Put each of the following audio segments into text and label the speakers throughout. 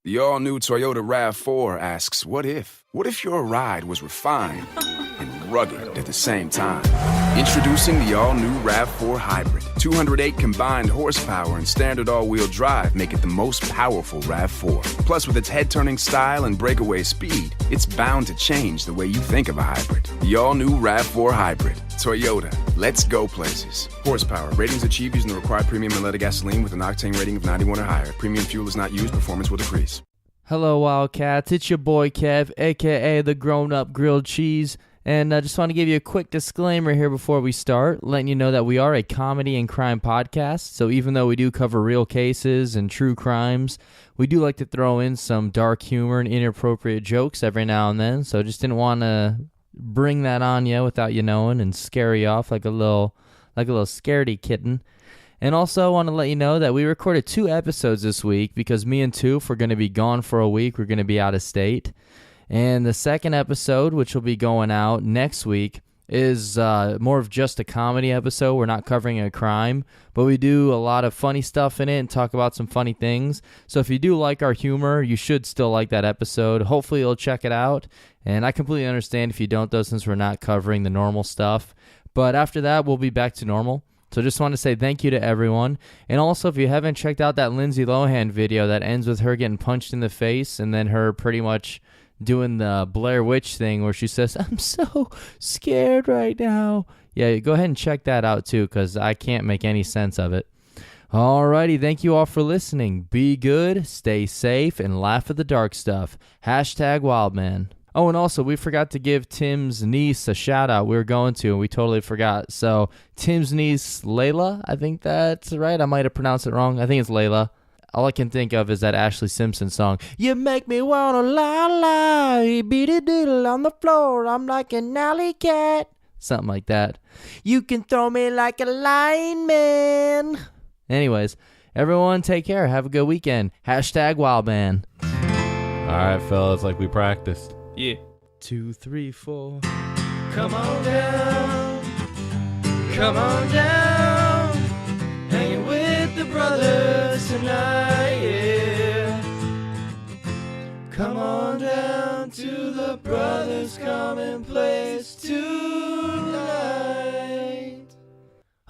Speaker 1: The all-new Toyota RAV4 asks, what if? What if your ride was refined and rugged at the same time? Introducing the all-new RAV4 Hybrid. 208 combined horsepower and standard all-wheel drive make it the most powerful RAV4. Plus, with its head-turning style and breakaway speed, it's bound to change the way you think of a hybrid. The all-new RAV4 Hybrid. Toyota. Let's go places. Horsepower. Ratings achieved using the required premium unleaded gasoline with an octane rating of 91 or higher. Premium fuel is not used. Performance will decrease.
Speaker 2: Hello, Wildcats. It's your boy Kev, a.k.a. the grown-up grilled cheese. And I just want to give you a quick disclaimer here before we start, letting you know that we are a comedy and crime podcast. So even though we do cover real cases and true crimes, we do like to throw in some dark humor and inappropriate jokes every now and then. So just didn't want to bring that on you without you knowing and scare you off like a little scaredy kitten. And also want to let you know that we recorded 2 episodes this week because me and Toof are going to be gone for a week. We're going to be out of state. And the second episode, which will be going out next week, is more of just a comedy episode. We're not covering a crime, but we do a lot of funny stuff in it and talk about some funny things. So if you do like our humor, you should still like that episode. Hopefully you'll check it out. And I completely understand if you don't, though, since we're not covering the normal stuff. But after that, we'll be back to normal. So just want to say thank you to everyone. And also, if you haven't checked out that Lindsay Lohan video that ends with her getting punched in the face and then her pretty much doing the Blair Witch thing where she says, "I'm so scared right now." Yeah, go ahead and check that out too, because I can't make any sense of it. Alrighty, thank you all for listening. Be good, stay safe, and laugh at the dark stuff. #Wildman. Oh, and also, we forgot to give Tim's niece a shout-out. We were going to, and we totally forgot. So, Tim's niece, Layla, I think that's right. I might have pronounced it wrong. I think it's Layla. All I can think of is that Ashley Simpson song. You make me wanna lie, beat a doodle on the floor. I'm like an alley cat. Something like that. You can throw me like a lineman. Anyways, everyone take care. Have a good weekend. #Wildman.
Speaker 3: All right, fellas, like we practiced.
Speaker 2: Yeah. 2, 3, 4.
Speaker 4: Come on down. Come on down. Hanging with the brothers tonight, yeah. Come on down to the Brothers Commonplace tonight.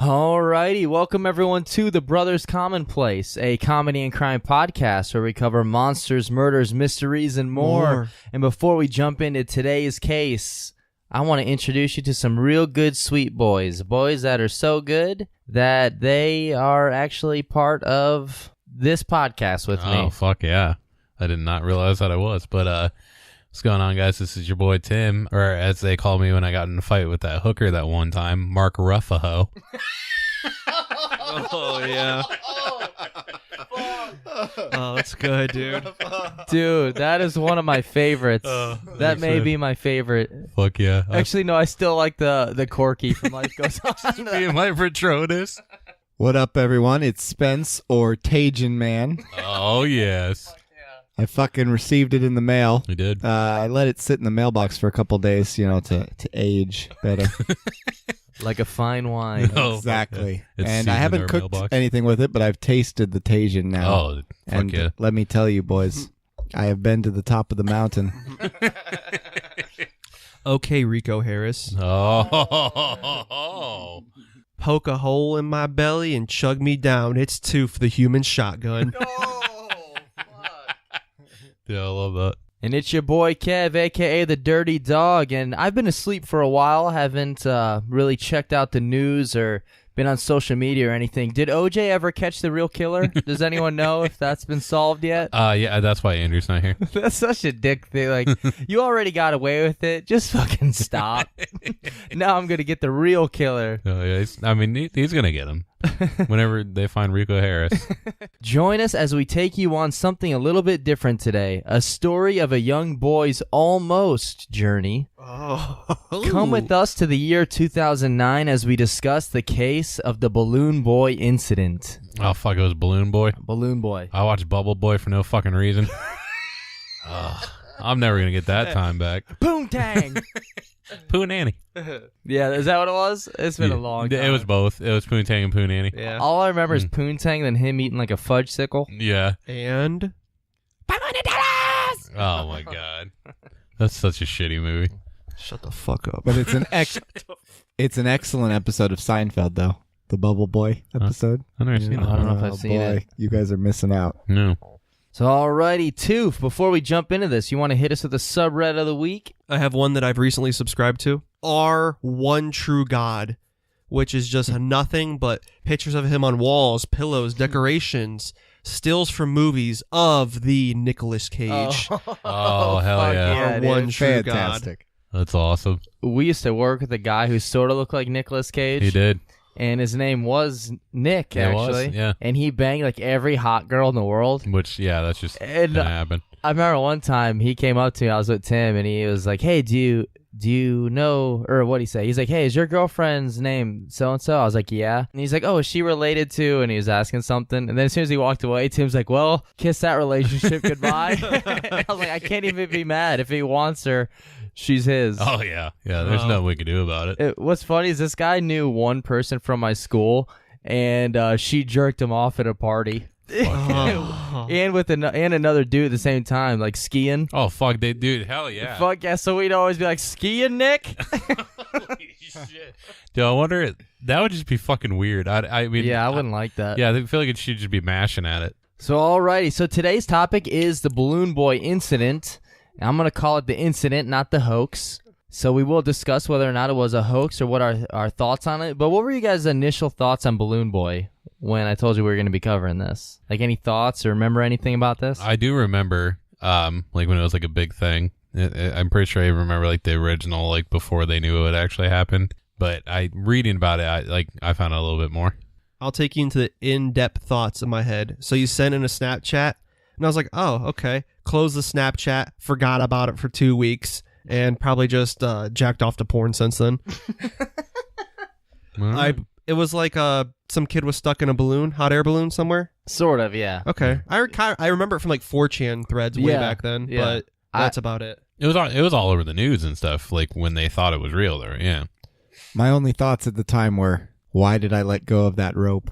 Speaker 2: Alrighty, welcome everyone to the Brothers Commonplace, a comedy and crime podcast where we cover monsters, murders, mysteries, and more. And before we jump into today's case, I want to introduce you to some real good sweet boys. Boys that are so good that they are actually part of this podcast with me.
Speaker 3: Oh, fuck yeah. I did not realize that I was. But what's going on, guys? This is your boy Tim, or as they call me when I got in a fight with that hooker that one time, Mark Ruffaho.
Speaker 4: Oh, yeah. Oh, that's good, dude.
Speaker 2: Dude, that is one of my favorites. That may be my favorite.
Speaker 3: Fuck yeah.
Speaker 2: Actually, no, I still like the Corky from Life Goes On.
Speaker 3: Me and my Patronus.
Speaker 5: What up, everyone? It's Spence or Tajin Man.
Speaker 3: Oh, yes.
Speaker 5: I fucking received it in the mail.
Speaker 3: We did.
Speaker 5: I let it sit in the mailbox for a couple days, to age better.
Speaker 2: Like a fine wine.
Speaker 3: Oh,
Speaker 5: Exactly.
Speaker 3: It's
Speaker 5: And I haven't cooked
Speaker 3: mailbox.
Speaker 5: anything with it, but I've tasted the Tajin now.
Speaker 3: Oh, fuck
Speaker 5: and
Speaker 3: yeah.
Speaker 5: let me tell you, boys, I have been to the top of the mountain.
Speaker 4: Okay, Rico Harris.
Speaker 3: Oh.
Speaker 4: Poke a hole in my belly and chug me down. It's 2 for the human shotgun.
Speaker 3: Yeah, I love that.
Speaker 2: And it's your boy Kev, a.k.a. the Dirty Dog, and I've been asleep for a while. Haven't really checked out the news or been on social media or anything. Did OJ ever catch the real killer? Does anyone know if that's been solved yet?
Speaker 3: Yeah, that's why Andrew's not here.
Speaker 2: That's such a dick thing. Like, you already got away with it. Just fucking stop. Now I'm going to get the real killer.
Speaker 3: Oh, yeah, he's going to get him whenever they find Rico Harris.
Speaker 2: Join us as we take you on something a little bit different today. A story of a young boy's almost journey.
Speaker 4: Oh.
Speaker 2: Come with us to the year 2009 as we discuss the case of the Balloon Boy incident.
Speaker 3: Oh, fuck, it was Balloon Boy.
Speaker 2: Balloon Boy.
Speaker 3: I watched Bubble Boy for no fucking reason. I'm never going to get that time back.
Speaker 2: Poontang!
Speaker 3: Pooh Nanny.
Speaker 2: Yeah, is that what it was? It's been a long time.
Speaker 3: It was both. It was Poontang and Pooh Nanny.
Speaker 4: Yeah.
Speaker 2: All I remember is Poontang, then him eating like a fudge sickle.
Speaker 3: Yeah.
Speaker 4: And
Speaker 2: $500.
Speaker 3: Oh my god, that's such a shitty movie.
Speaker 4: Shut the fuck up.
Speaker 5: But it's an excellent episode of Seinfeld, though. The Bubble Boy episode.
Speaker 3: I've never seen
Speaker 2: I
Speaker 3: that.
Speaker 2: don't know if I've seen it.
Speaker 5: You guys are missing out.
Speaker 3: No.
Speaker 2: So, alrighty, Toof, before we jump into this, you want to hit us with the subreddit of the week?
Speaker 4: I have one that I've recently subscribed to. Our One True God, which is just nothing but pictures of him on walls, pillows, decorations, stills from movies of the Nicolas Cage.
Speaker 3: Oh, hell
Speaker 2: fuck
Speaker 3: yeah.
Speaker 4: Our
Speaker 2: dude.
Speaker 4: One True God.
Speaker 5: Fantastic.
Speaker 3: That's awesome.
Speaker 2: We used to work with a guy who sort of looked like Nicolas Cage.
Speaker 3: He did.
Speaker 2: And his name was Nick,
Speaker 3: It was,
Speaker 2: actually.
Speaker 3: yeah.
Speaker 2: And he banged like every hot girl in the world.
Speaker 3: Which, yeah, that's just
Speaker 2: And
Speaker 3: gonna happen.
Speaker 2: I remember one time he came up to me, I was with Tim, and he was like, hey, do you know, or what'd he say? He's like, hey, is your girlfriend's name so-and-so? I was like, yeah. And he's like, oh, is she related to? And he was asking something. And then as soon as he walked away, Tim's like, well, kiss that relationship goodbye. I was like, I can't even be mad. If he wants her, she's his.
Speaker 3: Oh, yeah. Yeah, there's
Speaker 4: Oh.
Speaker 3: nothing we can do about it.
Speaker 2: What's funny is this guy knew one person from my school, and she jerked him off at a party.
Speaker 4: Oh.
Speaker 2: And with another dude at the same time, like skiing.
Speaker 3: Oh, fuck, dude, hell yeah.
Speaker 2: Fuck yeah! So we'd always be like, skiing, Nick.
Speaker 3: Holy shit. Dude, I wonder, that would just be fucking weird. I mean,
Speaker 2: Yeah, I wouldn't like that.
Speaker 3: Yeah, I feel like it should just be mashing at it.
Speaker 2: So alrighty, so today's topic is the Balloon Boy incident. I'm gonna call it the incident, not the hoax. So we will discuss whether or not it was a hoax or what our thoughts on it. But what were you guys' initial thoughts on Balloon Boy when I told you we were going to be covering this? Like, any thoughts or remember anything about this?
Speaker 3: I do remember, like when it was like a big thing. I'm pretty sure I remember like the original, like before they knew it actually happened. But reading about it, I found out a little bit more.
Speaker 4: I'll take you into the in-depth thoughts in my head. So you sent in a Snapchat, and I was like, oh, okay. Close the Snapchat, forgot about it for 2 weeks, and probably just jacked off to porn since then. It was like some kid was stuck in a balloon, hot air balloon somewhere.
Speaker 2: Sort of, yeah.
Speaker 4: Okay, I remember it from like 4chan threads way
Speaker 2: Yeah,
Speaker 4: back then,
Speaker 2: yeah.
Speaker 4: but that's about it.
Speaker 3: It was all over the news and stuff. Like when they thought it was real, there. Yeah.
Speaker 5: My only thoughts at the time were, why did I let go of that rope?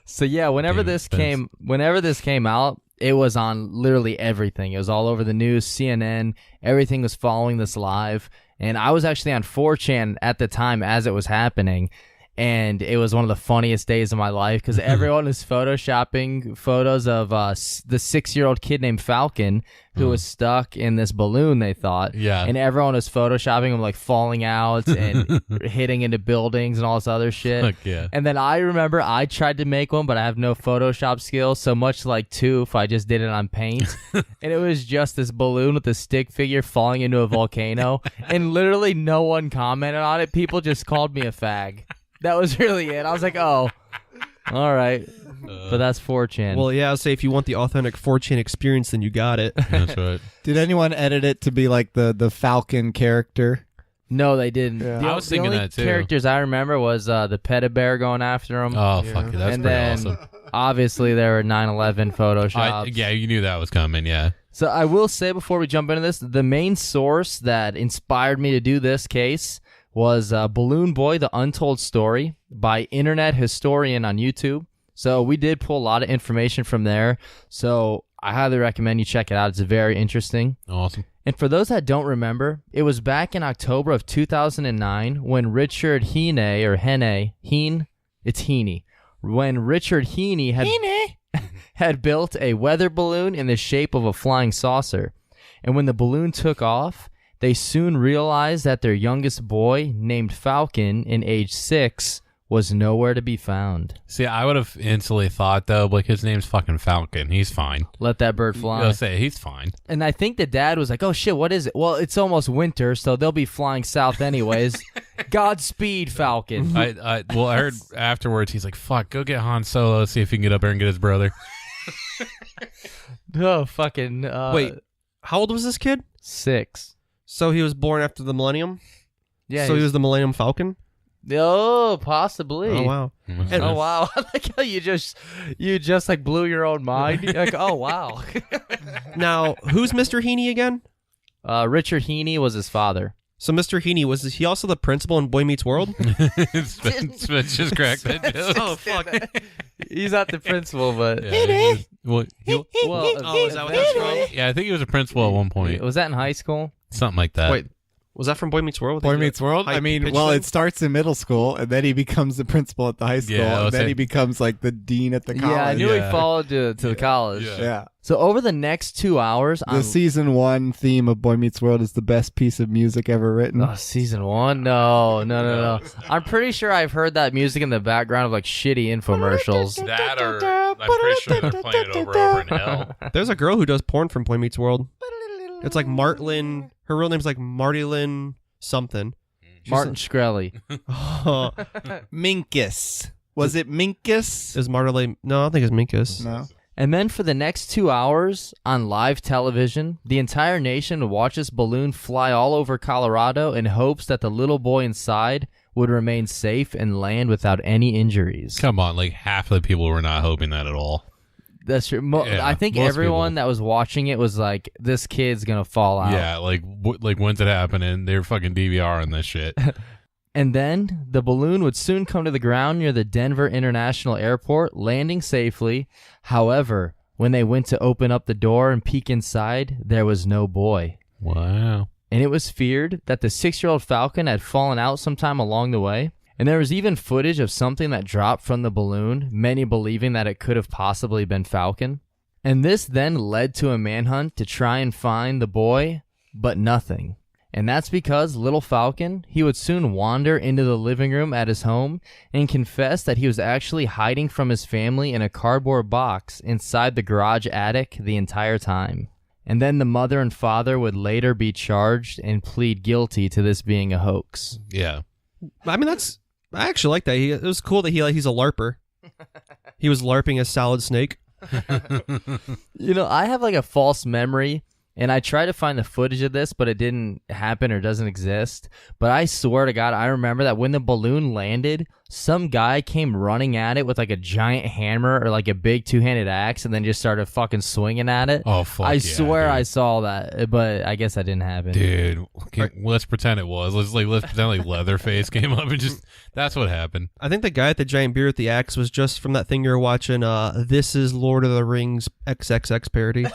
Speaker 2: So yeah, whenever
Speaker 3: Damn,
Speaker 2: this came out, it was on literally everything. It was all over the news, CNN, everything was following this live. And I was actually on 4chan at the time as it was happening. And it was one of the funniest days of my life because everyone was photoshopping photos of the 6-year-old kid named Falcon who was stuck in this balloon, they thought.
Speaker 3: Yeah.
Speaker 2: And everyone was photoshopping him like falling out and hitting into buildings and all this other shit.
Speaker 3: Fuck yeah.
Speaker 2: And then I remember I tried to make one, but I have no Photoshop skills. So much like Toof, I just did it on paint. And it was just this balloon with a stick figure falling into a volcano. And literally no one commented on it. People just called me a fag. That was really it. I was like, oh, all right. But that's 4chan.
Speaker 4: Well, yeah, I'll say if you want the authentic 4chan experience, then you got it.
Speaker 3: That's right.
Speaker 5: Did anyone edit it to be like the Falcon character?
Speaker 2: No, they didn't.
Speaker 5: Yeah.
Speaker 2: The,
Speaker 3: I was
Speaker 2: the
Speaker 3: thinking
Speaker 2: only
Speaker 3: that, too.
Speaker 2: characters I remember was the Peta Bear going after him.
Speaker 3: Oh, fuck it. That's
Speaker 2: and
Speaker 3: pretty
Speaker 2: then
Speaker 3: awesome.
Speaker 2: obviously there were 9/11 Photoshops.
Speaker 3: Yeah, you knew that was coming, yeah.
Speaker 2: So I will say before we jump into this, the main source that inspired me to do this case was Balloon Boy, The Untold Story by Internet Historian on YouTube. So we did pull a lot of information from there. So I highly recommend you check it out. It's very interesting.
Speaker 3: Awesome.
Speaker 2: And for those that don't remember, it was back in October of 2009 when Richard Heene, or Heene, it's Heene, when Richard Heene had built a weather balloon in the shape of a flying saucer. And when the balloon took off, they soon realized that their youngest boy, named Falcon, in age 6, was nowhere to be found.
Speaker 3: See, I would have instantly thought, though, like, his name's fucking Falcon. He's fine.
Speaker 2: Let that bird fly.
Speaker 3: I'll say he's fine.
Speaker 2: And I think the dad was like, oh shit, what is it? Well, it's almost winter, so they'll be flying south anyways. Godspeed, Falcon.
Speaker 3: I heard afterwards, he's like, fuck, go get Han Solo, see if he can get up there and get his brother.
Speaker 2: Oh, fucking...
Speaker 4: Wait, how old was this kid?
Speaker 2: 6.
Speaker 4: So he was born after the Millennium?
Speaker 2: Yeah.
Speaker 4: So he was the Millennium Falcon?
Speaker 2: Oh, possibly.
Speaker 4: Oh, wow.
Speaker 2: Oh wow! I like how you just like blew your own mind. You're like, oh wow.
Speaker 4: Now, who's Mr. Heene again?
Speaker 2: Richard Heene was his father.
Speaker 4: So Mr. Heene, was he also the principal in Boy Meets World?
Speaker 3: Spence just cracked that joke.
Speaker 4: Oh, fuck.
Speaker 2: He's not the principal, but
Speaker 3: Yeah, well,
Speaker 4: Is that what that's from?
Speaker 3: yeah, I think he was a principal at one point.
Speaker 2: was that in high school?
Speaker 3: Something like that.
Speaker 4: Wait, was that from Boy Meets World?
Speaker 5: Boy Meets World. I mean, well, it starts in middle school, and then he becomes the principal at the high school,
Speaker 3: Yeah,
Speaker 5: and then
Speaker 3: say-
Speaker 5: he becomes like the dean at the college.
Speaker 2: Yeah, I knew
Speaker 3: Yeah.
Speaker 2: he followed to the college.
Speaker 3: Yeah.
Speaker 5: Yeah.
Speaker 2: So over the next 2 hours,
Speaker 5: The season 1 theme of Boy Meets World is the best piece of music ever written.
Speaker 2: Oh, season 1? No. I'm pretty sure I've heard that music in the background of like shitty infomercials.
Speaker 3: That or I'm pretty sure they're playing it over in hell.
Speaker 4: There's a girl who does porn from Boy Meets World. It's like Martlin. Her real name's like Martylin something.
Speaker 2: Martin Shkreli.
Speaker 5: Minkus. Was it Minkus?
Speaker 4: Is Martlin? No, I think it's Minkus.
Speaker 5: No.
Speaker 2: And then for the next 2 hours on live television, the entire nation would watch this balloon fly all over Colorado in hopes that the little boy inside would remain safe and land without any injuries.
Speaker 3: Come on, like half of the people were not hoping that at all.
Speaker 2: That's true.
Speaker 3: Yeah,
Speaker 2: I think
Speaker 3: most
Speaker 2: everyone
Speaker 3: people.
Speaker 2: that was watching it was like, this kid's going to fall out.
Speaker 3: Yeah, like when's it happening? They're fucking DVRing this shit.
Speaker 2: And then the balloon would soon come to the ground near the Denver International Airport, landing safely. However, when they went to open up the door and peek inside, there was no boy.
Speaker 3: Wow.
Speaker 2: And it was feared that the 6-year-old Falcon had fallen out sometime along the way. And there was even footage of something that dropped from the balloon, many believing that it could have possibly been Falcon. And this then led to a manhunt to try and find the boy, but nothing. And that's because little Falcon, he would soon wander into the living room at his home and confess that he was actually hiding from his family in a cardboard box inside the garage attic the entire time. And then the mother and father would later be charged and plead guilty to this being a hoax.
Speaker 3: Yeah.
Speaker 4: I mean, I actually like that. It was cool that he's a LARPer. He was LARPing a Solid Snake.
Speaker 2: You know, I have like a false memory, and I tried to find the footage of this, but it didn't happen or doesn't exist. But I swear to God, I remember that when the balloon landed, some guy came running at it with like a giant hammer or like a big two-handed axe and then just started fucking swinging at it.
Speaker 3: Oh, fuck
Speaker 2: I
Speaker 3: yeah,
Speaker 2: swear
Speaker 3: dude.
Speaker 2: I saw that, but I guess that didn't happen.
Speaker 3: Dude, okay, let's pretend it was. Let's pretend like Leatherface came up and just that's what happened.
Speaker 4: I think the guy at the giant beard with the axe was just from that thing you were watching. This is Lord of the Rings XXX parody.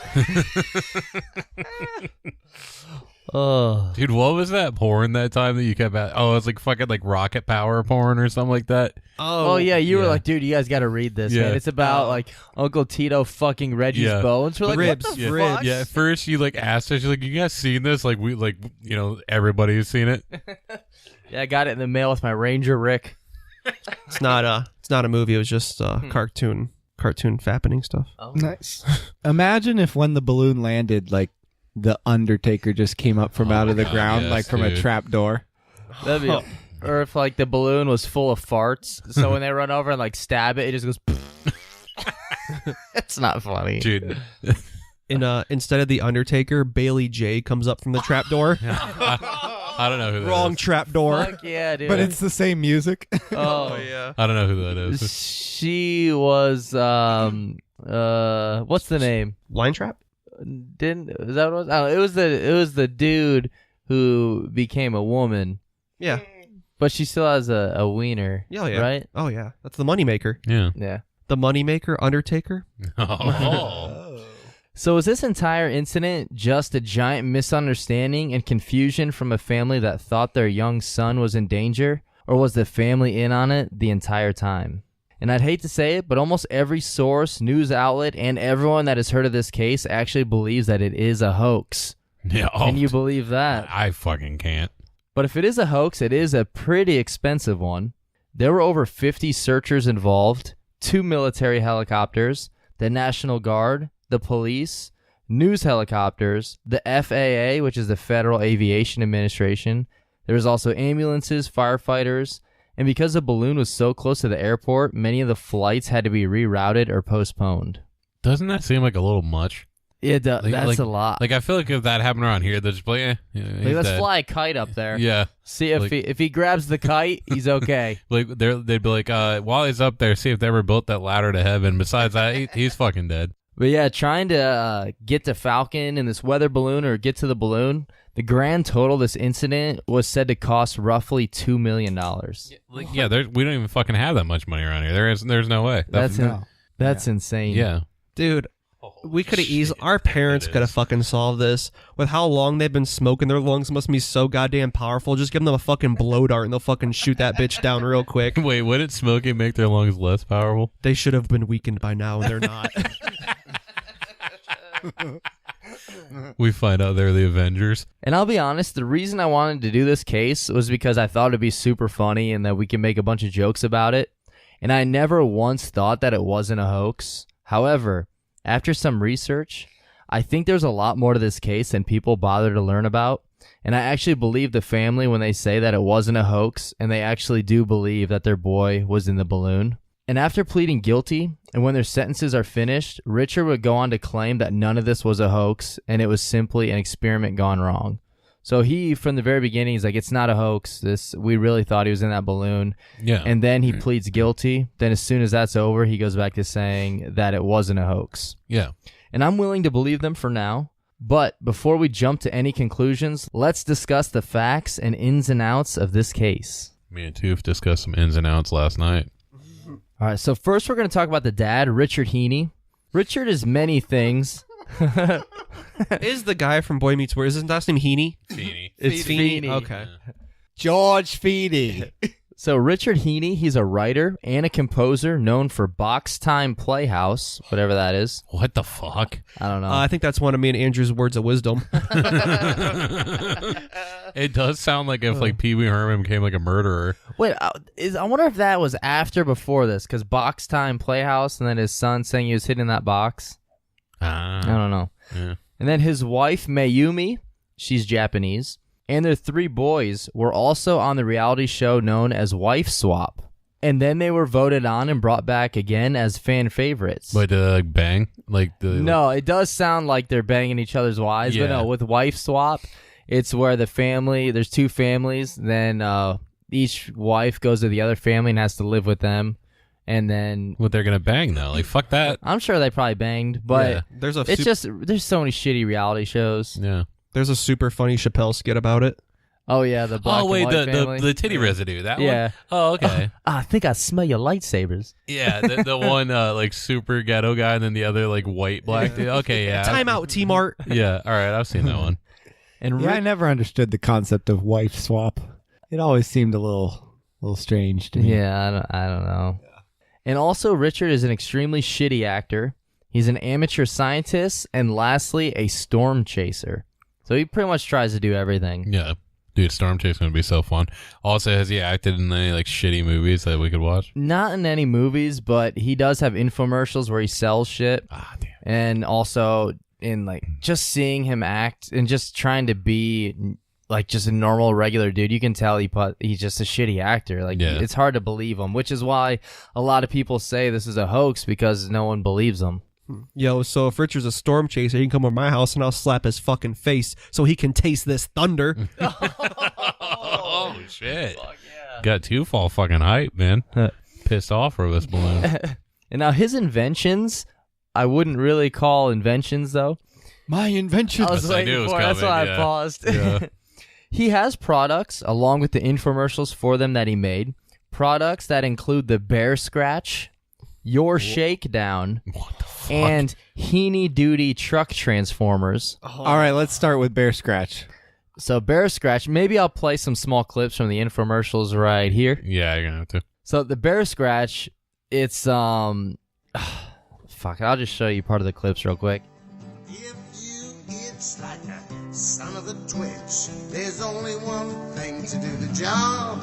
Speaker 2: Oh,
Speaker 3: Dude, what was that porn that time that you kept at? Oh, it was like fucking like rocket power porn or something like that.
Speaker 2: oh yeah, you were
Speaker 3: yeah.
Speaker 2: like, dude, you guys got to read this,
Speaker 3: Yeah.
Speaker 2: man. It's about like Uncle Tito fucking Reggie's
Speaker 3: Yeah.
Speaker 2: bones. We're like,
Speaker 4: Ribs,
Speaker 2: what the
Speaker 4: yeah.
Speaker 2: fuck?
Speaker 3: Yeah, at first you like asked us, you're like, you guys seen this? Like we like everybody's seen it.
Speaker 2: Yeah, I got it in the mail with my Ranger Rick.
Speaker 4: It's not a movie. It was just cartoon fappening stuff.
Speaker 2: Oh.
Speaker 5: Nice. Imagine if when the balloon landed, like the Undertaker just came up from out of the
Speaker 3: God,
Speaker 5: ground,
Speaker 3: yes,
Speaker 5: like from a
Speaker 3: dude.
Speaker 5: trap door.
Speaker 2: That'd be, or if like the balloon was full of farts, so when they run over and like stab it, it just goes. It's not funny.
Speaker 3: Dude.
Speaker 4: Instead of the Undertaker, Bailey J comes up from the trap door.
Speaker 3: I don't know who that
Speaker 4: Wrong
Speaker 3: is.
Speaker 4: trap door.
Speaker 2: Fuck yeah, dude.
Speaker 5: But it's the same music.
Speaker 2: oh
Speaker 4: yeah.
Speaker 3: I don't know who that is.
Speaker 2: She was what's the name?
Speaker 4: Line trap.
Speaker 2: Is that what it was? Oh, it was the dude who became a woman,
Speaker 4: Yeah.
Speaker 2: but she still has a wiener.
Speaker 4: Oh yeah.
Speaker 2: Right?
Speaker 4: Oh yeah. That's the moneymaker.
Speaker 3: Yeah.
Speaker 2: Yeah.
Speaker 4: The moneymaker, Undertaker.
Speaker 3: Oh.
Speaker 2: So is this entire incident just a giant misunderstanding and confusion from a family that thought their young son was in danger? Or was the family in on it the entire time? And I'd hate to say it, but almost every source, news outlet, and everyone that has heard of this case actually believes that it is a hoax.
Speaker 3: Yeah. Oh,
Speaker 2: Can you believe that?
Speaker 3: I fucking can't.
Speaker 2: But if it is a hoax, it is a pretty expensive one. There were over 50 searchers involved, 2 military helicopters, the National Guard, the police, news helicopters, the FAA, which is the Federal Aviation Administration. There was also ambulances, firefighters, and because the balloon was so close to the airport, many of the flights had to be rerouted or postponed.
Speaker 3: Doesn't that seem like a little much?
Speaker 2: Yeah, that's a lot.
Speaker 3: Like I feel like if that happened around here, they'd just be like,
Speaker 2: Like, let's fly a kite up there.
Speaker 3: Yeah.
Speaker 2: See if
Speaker 3: Like-
Speaker 2: if he grabs the kite, he's okay.
Speaker 3: Like they'd be like, while he's up there, see if they ever built that ladder to heaven. Besides that, he's fucking dead.
Speaker 2: But yeah, trying to get to Falcon in this weather balloon or get to the balloon, The grand total of this incident was said to cost roughly $2 million.
Speaker 3: We don't even fucking have that much money around here. There's no way.
Speaker 2: That's insane.
Speaker 3: Yeah.
Speaker 4: Dude, we could have easily, our parents could have fucking solved this. With how long they've been smoking, their lungs must be so goddamn powerful. Just give them a fucking blow dart and they'll fucking shoot that bitch down real quick.
Speaker 3: Wait, wouldn't smoking make their lungs less powerful?
Speaker 4: They should have been weakened by now, and they're not.
Speaker 3: We find out they're the Avengers.
Speaker 2: And I'll be honest, the reason I wanted to do this case was because I thought it'd be super funny and that we can make a bunch of jokes about it. And I never once thought that it wasn't a hoax. However, after some research, I think there's a lot more to this case than people bother to learn about. And I actually believe the family when they say that it wasn't a hoax, and they actually do believe that their boy was in the balloon. And after pleading guilty, and when their sentences are finished, Richard would go on to claim that none of this was a hoax, and it was simply an experiment gone wrong. So he, from the very beginning, he's like, it's not a hoax. We really thought he was in that balloon.
Speaker 3: Yeah.
Speaker 2: And then he pleads guilty. Then as soon as that's over, he goes back to saying that it wasn't a hoax.
Speaker 3: Yeah.
Speaker 2: And I'm willing to believe them for now. But before we jump to any conclusions, let's discuss the facts and ins and outs of this case.
Speaker 3: Me and Toof discussed some ins and outs last night.
Speaker 2: All right, so first we're going to talk about the dad, Richard Heene. Richard is many things.
Speaker 4: Is the guy from Boy Meets World, is his last name Heene?
Speaker 3: Feeny.
Speaker 4: It's
Speaker 2: Feeny.
Speaker 4: Feeny. Okay.
Speaker 5: George Feedy.
Speaker 2: So Richard Heene, he's a writer and a composer known for Box Time Playhouse, whatever that is.
Speaker 3: What the fuck?
Speaker 2: I don't know.
Speaker 4: I think that's one of me and Andrew's words of wisdom.
Speaker 3: It does sound like if like Pee Wee Herman became like a murderer.
Speaker 2: Wait, I wonder if that was after or before this, because Box Time Playhouse and then his son saying he was hidden in that box. I don't know.
Speaker 3: Yeah.
Speaker 2: And then his wife, Mayumi, she's Japanese, and their 3 boys were also on the reality show known as Wife Swap. And then they were voted on and brought back again as fan favorites.
Speaker 3: But like bang?
Speaker 2: No, it does sound like they're banging each other's wives, but
Speaker 3: Yeah.
Speaker 2: no, with Wife Swap, it's where the family, there's 2 families, then each wife goes to the other family and has to live with them. And then
Speaker 3: What they're gonna bang though? Like fuck that.
Speaker 2: I'm sure they probably banged, but
Speaker 3: Yeah.
Speaker 4: There's a
Speaker 2: there's so many shitty reality shows.
Speaker 3: Yeah.
Speaker 4: there's a super funny Chappelle skit about it.
Speaker 2: Oh yeah, the black and white family.
Speaker 3: the titty residue. That
Speaker 2: Yeah.
Speaker 3: one? Oh, okay.
Speaker 2: I think I smell your lightsabers.
Speaker 3: Yeah, the one like super ghetto guy and then the other like white black dude. Okay, yeah.
Speaker 4: Time out, T-Mart.
Speaker 3: Yeah, all right, I've seen that one.
Speaker 2: And
Speaker 5: Yeah, I never understood the concept of wife swap. It always seemed a little strange to me.
Speaker 2: yeah, I don't know. And also, Richard is an extremely shitty actor. He's an amateur scientist, and lastly, a storm chaser. So he pretty much tries to do everything.
Speaker 3: Yeah. Dude, Storm Chase gonna be so fun. Also, has he acted in any like shitty movies that we could watch?
Speaker 2: Not in any movies, but he does have infomercials where he sells shit.
Speaker 3: Ah, damn.
Speaker 2: And also in like just seeing him act and just trying to be like just a normal regular dude, you can tell he's just a shitty actor. Like
Speaker 3: Yeah.
Speaker 2: it's hard to believe him, which is why a lot of people say this is a hoax because no one believes him.
Speaker 4: Yo, so if Richard's a storm chaser, he can come over my house and I'll slap his fucking face so he can taste this thunder.
Speaker 3: Oh shit! Got too fall fucking hype, man. Pissed off for this balloon.
Speaker 2: And now his inventions, I wouldn't really call inventions though.
Speaker 5: My invention.
Speaker 2: I was
Speaker 3: I knew it
Speaker 2: waiting
Speaker 3: was
Speaker 2: for it. That's
Speaker 3: coming,
Speaker 2: why
Speaker 3: yeah.
Speaker 2: I paused.
Speaker 3: Yeah.
Speaker 2: He has products along with the infomercials for them that he made. Products that include the Bear Scratch, Your Shakedown,
Speaker 3: What the fuck?
Speaker 2: and Heene Duty Truck Transformers.
Speaker 5: All right, let's start with Bear Scratch.
Speaker 2: So Bear Scratch, maybe I'll play some small clips from the infomercials right here.
Speaker 3: Yeah, you're gonna have to.
Speaker 2: So the Bear Scratch, it's fuck, I'll just show you part of the clips real quick.
Speaker 6: If you itch like a son of a twitch, there's only one thing to do the job.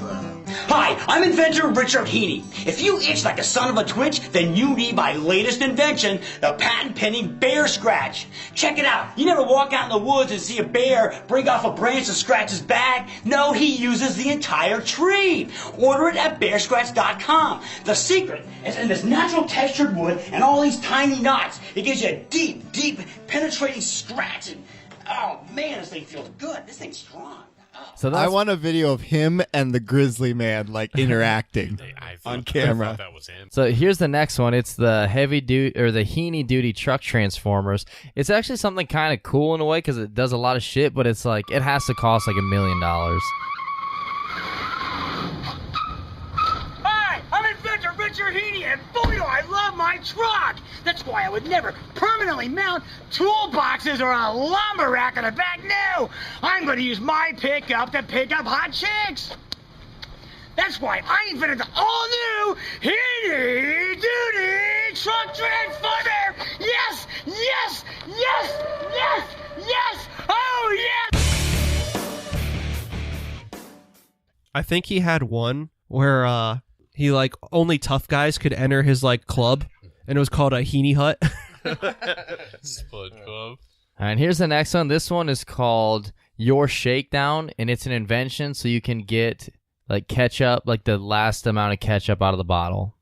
Speaker 7: Hi, I'm inventor Richard Heene. If you itch like a son of a twitch, then you need my latest invention, the patent-pending Bear Scratch. Check it out. You never walk out in the woods and see a bear break off a branch and scratch his back. No, he uses the entire tree. Order it at bearscratch.com. The secret is in this natural textured wood and all these tiny knots. It gives you a deep, deep, penetrating scratch. And, oh, man, this thing feels good. This thing's strong.
Speaker 2: So
Speaker 5: I
Speaker 2: that's
Speaker 5: want a video of him and the grizzly man like interacting on camera.
Speaker 3: I thought that was him.
Speaker 2: So here's the next one. It's the heavy duty or the Heene duty truck transformers. It's actually something kind of cool in a way because it does a lot of shit, but it's like it has to cost like $1 million.
Speaker 7: Hi, I'm inventor Richard Heene, and boy, do I love my truck! That's why I would never permanently mount toolboxes or a lumber rack on the back. No! I'm going to use my pickup to pick up hot chicks! That's why I invented the all-new Heene Duty Truck Transformer! Yes! Yes! Yes! Yes! Yes! Oh, yes!
Speaker 4: I think he had one where he like only tough guys could enter his like club, and it was called a Heene Hut.
Speaker 3: SpongeBob.
Speaker 2: All right, here's the next one. This one is called Your Shakedown, and it's an invention so you can get like ketchup, like the last amount of ketchup out of the bottle.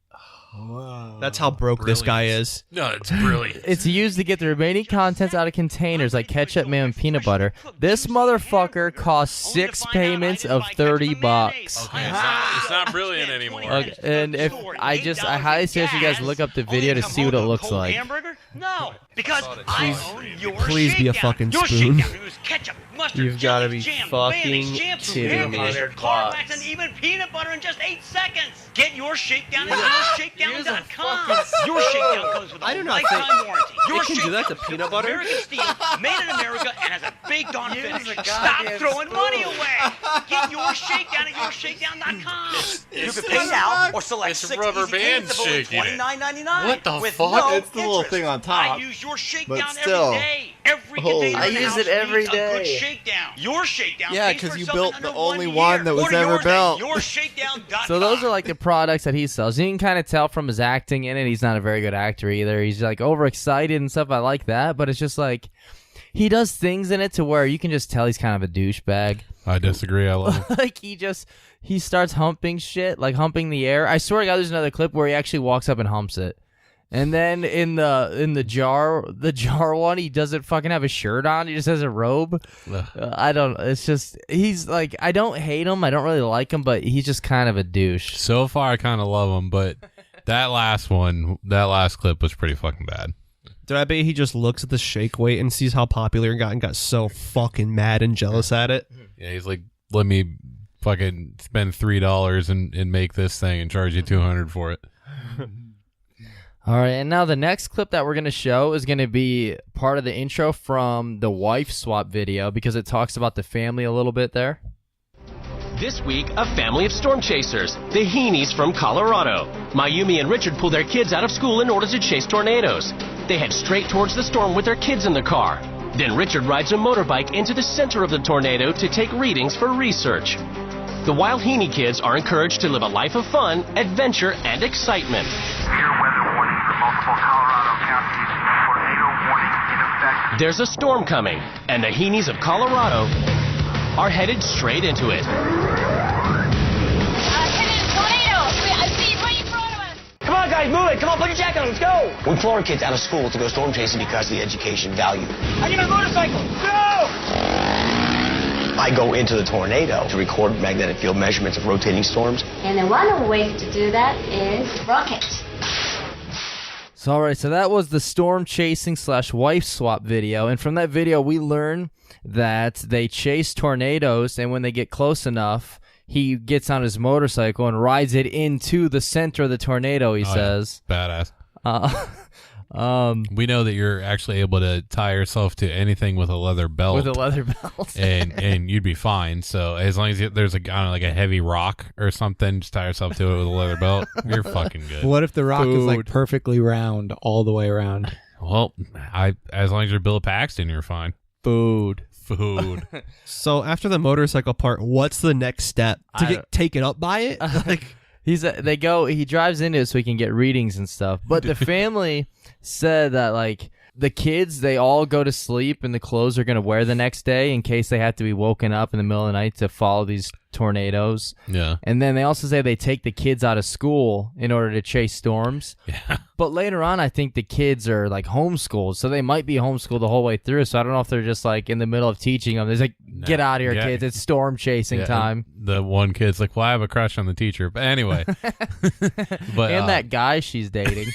Speaker 4: That's how broke this guy is.
Speaker 3: No, it's brilliant.
Speaker 2: It's used to get the remaining contents out of containers like ketchup, mayo, and peanut butter. This motherfucker costs 6 payments of $30.
Speaker 3: Okay, it's not brilliant anymore.
Speaker 2: Okay, and if I highly suggest you guys look up the video to see what it looks like.
Speaker 7: Hamburger? No, because I own your
Speaker 4: Please be a
Speaker 7: shakedown.
Speaker 4: fucking
Speaker 7: Your
Speaker 4: spoon.
Speaker 7: shakedown use ketchup, mustard,
Speaker 4: You've gotta
Speaker 7: chili,
Speaker 4: be
Speaker 7: jam,
Speaker 4: fucking
Speaker 7: mayonnaise, shampoo,
Speaker 4: kidding
Speaker 7: hair
Speaker 4: me.
Speaker 7: polish, car wax, and even peanut butter in just 8 seconds. Get your shakedown at yourshakedown.com. Your shakedown comes with a
Speaker 4: I do not
Speaker 7: lifetime
Speaker 4: think
Speaker 7: warranty. Your
Speaker 4: it can do that to
Speaker 7: Shakedown
Speaker 4: peanut
Speaker 7: is
Speaker 4: butter?
Speaker 7: American steel, made in America, and has a big darn finish. Stop throwing money away. Get your shakedown at yourshakedown.com. You can pay now or select
Speaker 3: It's
Speaker 7: 6
Speaker 3: rubber
Speaker 7: easy
Speaker 3: bands
Speaker 7: payments of only
Speaker 3: shaking it.
Speaker 7: $29.99.
Speaker 3: What the
Speaker 7: with
Speaker 3: fuck?
Speaker 7: No
Speaker 5: It's the little
Speaker 7: interest.
Speaker 5: thing on top,
Speaker 7: I use your shakedown
Speaker 5: but still.
Speaker 7: every day. Every
Speaker 5: Holy-
Speaker 7: container
Speaker 5: I
Speaker 7: in the
Speaker 2: use
Speaker 7: house
Speaker 2: it every
Speaker 7: needs a good
Speaker 2: day.
Speaker 7: shakedown. Your shakedown.
Speaker 5: Yeah,
Speaker 7: pays for
Speaker 5: 'cause you
Speaker 7: something
Speaker 5: built
Speaker 7: under
Speaker 5: the only
Speaker 7: 1
Speaker 5: one
Speaker 7: year.
Speaker 5: that was
Speaker 7: Order
Speaker 5: ever
Speaker 7: yours at
Speaker 5: built.
Speaker 7: yourshakedown.com.
Speaker 2: So those are like the products that he sells. You can kind of tell from his acting in it. He's not a very good actor either. He's like overexcited and stuff. I like that, but it's just like he does things in it to where you can just tell he's kind of a douchebag.
Speaker 3: I disagree. I love him.
Speaker 2: Like he starts humping shit, like humping the air. I swear to God, there's another clip where he actually walks up and humps it. And then in the jar one, he doesn't fucking have a shirt on. He just has a robe. It's just he's like I don't hate him. I don't really like him, but he's just kind of a douche.
Speaker 3: So far, I kind of love him, but that last clip was pretty fucking bad.
Speaker 4: Did I bet he just looks at the shake weight and sees how popular it got and got so fucking mad and jealous at it?
Speaker 3: Yeah, he's like, let me fucking spend $3 and make this thing and charge you $200 for it.
Speaker 2: All right, and now the next clip that we're going to show is going to be part of the intro from the wife swap video because it talks about the family a little bit there.
Speaker 8: This week, a family of storm chasers, the Heenes from Colorado. Mayumi and Richard pull their kids out of school in order to chase tornadoes. They head straight towards the storm with their kids in the car. Then Richard rides a motorbike into the center of the tornado to take readings for research. The wild Heene kids are encouraged to live a life of fun, adventure, and excitement.
Speaker 9: Weather warning for multiple Colorado counties. Tornado warning in effect.
Speaker 8: There's a storm coming, and the Heenes of Colorado are headed straight into it.
Speaker 7: Come on, guys, move it. Come on, put your jacket on. Let's go. We pull our kids out of school to go storm chasing because of the education value. I get a motorcycle. Go! I go into the tornado to record magnetic field measurements of rotating storms.
Speaker 10: And then one way to do that is rockets.
Speaker 2: So, all right, so that was the storm chasing / wife swap video. And from that video, we learn that they chase tornadoes, and when they get close enough, he gets on his motorcycle and rides it into the center of the tornado, he says.
Speaker 3: Yeah. Badass. We know that you're actually able to tie yourself to anything with a leather belt.
Speaker 2: With a leather belt.
Speaker 3: and you'd be fine. So as long as there's like a heavy rock or something, just tie yourself to it with a leather belt. You're fucking good.
Speaker 5: What if the rock is like
Speaker 2: Food.
Speaker 5: perfectly round all the way around?
Speaker 3: Well, as long as you're Bill Paxton, you're fine.
Speaker 2: Food.
Speaker 4: So after the motorcycle part, what's the next step? To get taken up by it? Like,
Speaker 2: He drives into it so he can get readings and stuff. But the family said that like The kids, they all go to sleep in the clothes they're going to wear the next day in case they have to be woken up in the middle of the night to follow these tornadoes.
Speaker 3: Yeah.
Speaker 2: And then they also say they take the kids out of school in order to chase storms.
Speaker 3: Yeah.
Speaker 2: But later on, I think the kids are like homeschooled, so they might be homeschooled the whole way through. So I don't know if they're just like in the middle of teaching them. There's like, get out of here, kids. It's storm chasing time.
Speaker 3: The one kid's like, well, I have a crush on the teacher. But anyway. But
Speaker 2: and that guy she's dating.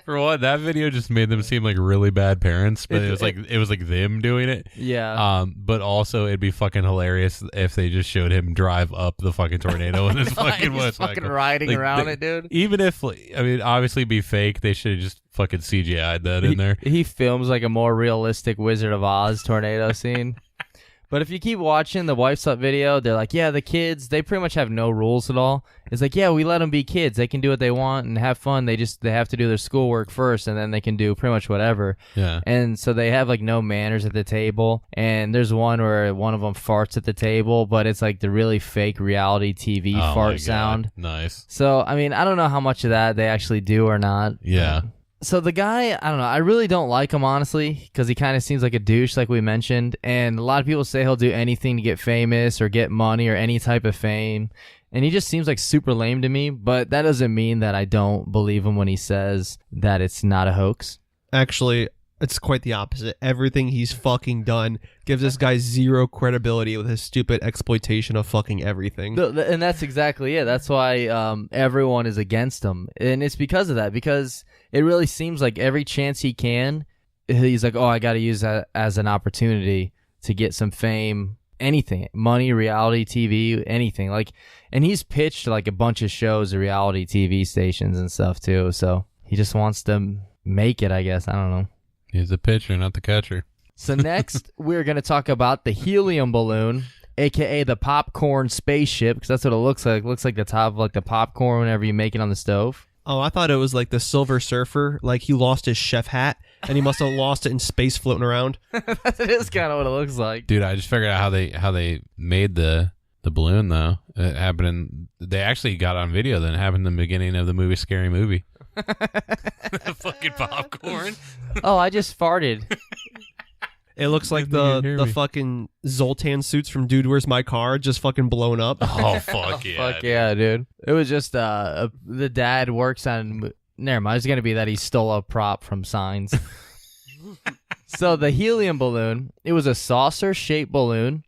Speaker 3: For one, that video just made them seem like really bad parents, but it was like them doing it.
Speaker 2: Yeah.
Speaker 3: But also it'd be fucking hilarious if they just showed him drive up the fucking tornado in his fucking motorcycle,
Speaker 2: riding around it, dude.
Speaker 3: Even if, I mean, obviously be fake, they should have just fucking CGI'd that in there.
Speaker 2: He films like a more realistic Wizard of Oz tornado scene. But if you keep watching the Wife's Up video, they're like, yeah, the kids, they pretty much have no rules at all. It's like, yeah, we let them be kids. They can do what they want and have fun. They have to do their schoolwork first, and then they can do pretty much whatever.
Speaker 3: Yeah.
Speaker 2: And so they have like no manners at the table. And there's one where one of them farts at the table, but it's like the really fake reality TV fart sound.
Speaker 3: Nice.
Speaker 2: So, I mean, I don't know how much of that they actually do or not.
Speaker 3: Yeah.
Speaker 2: So the guy, I don't know, I really don't like him, honestly, because he kind of seems like a douche, like we mentioned. And a lot of people say he'll do anything to get famous or get money or any type of fame. And he just seems like super lame to me, but that doesn't mean that I don't believe him when he says that it's not a hoax.
Speaker 4: Actually, it's quite the opposite. Everything he's fucking done gives this guy zero credibility with his stupid exploitation of fucking everything.
Speaker 2: And that's exactly it. That's why everyone is against him. And it's because of that, because it really seems like every chance he can, he's like, oh, I got to use that as an opportunity to get some fame, anything, money, reality TV, anything. Like, and he's pitched like a bunch of shows to reality TV stations and stuff too. So he just wants to make it, I guess. I don't know.
Speaker 3: He's the pitcher, not the catcher.
Speaker 2: So next, we're going to talk about the helium balloon, a.k.a. the popcorn spaceship, because that's what it looks like. It looks like the top of like the popcorn whenever you make it on the stove.
Speaker 4: Oh, I thought it was like the Silver Surfer. Like he lost his chef hat, and he must have lost it in space floating around.
Speaker 2: That is kind of what it looks like.
Speaker 3: Dude, I just figured out how they made the balloon, though. It happened they actually got on video then. It happened in the beginning of the movie Scary Movie. The fucking popcorn.
Speaker 2: Oh, I just farted.
Speaker 4: It looks like the fucking Zoltan suits from Dude, Where's My Car just fucking blown up.
Speaker 3: Oh, fuck yeah.
Speaker 2: Fuck yeah, dude. It was just the dad works on... Never mind. It's going to be that he stole a prop from Signs. So the helium balloon, it was a saucer-shaped balloon.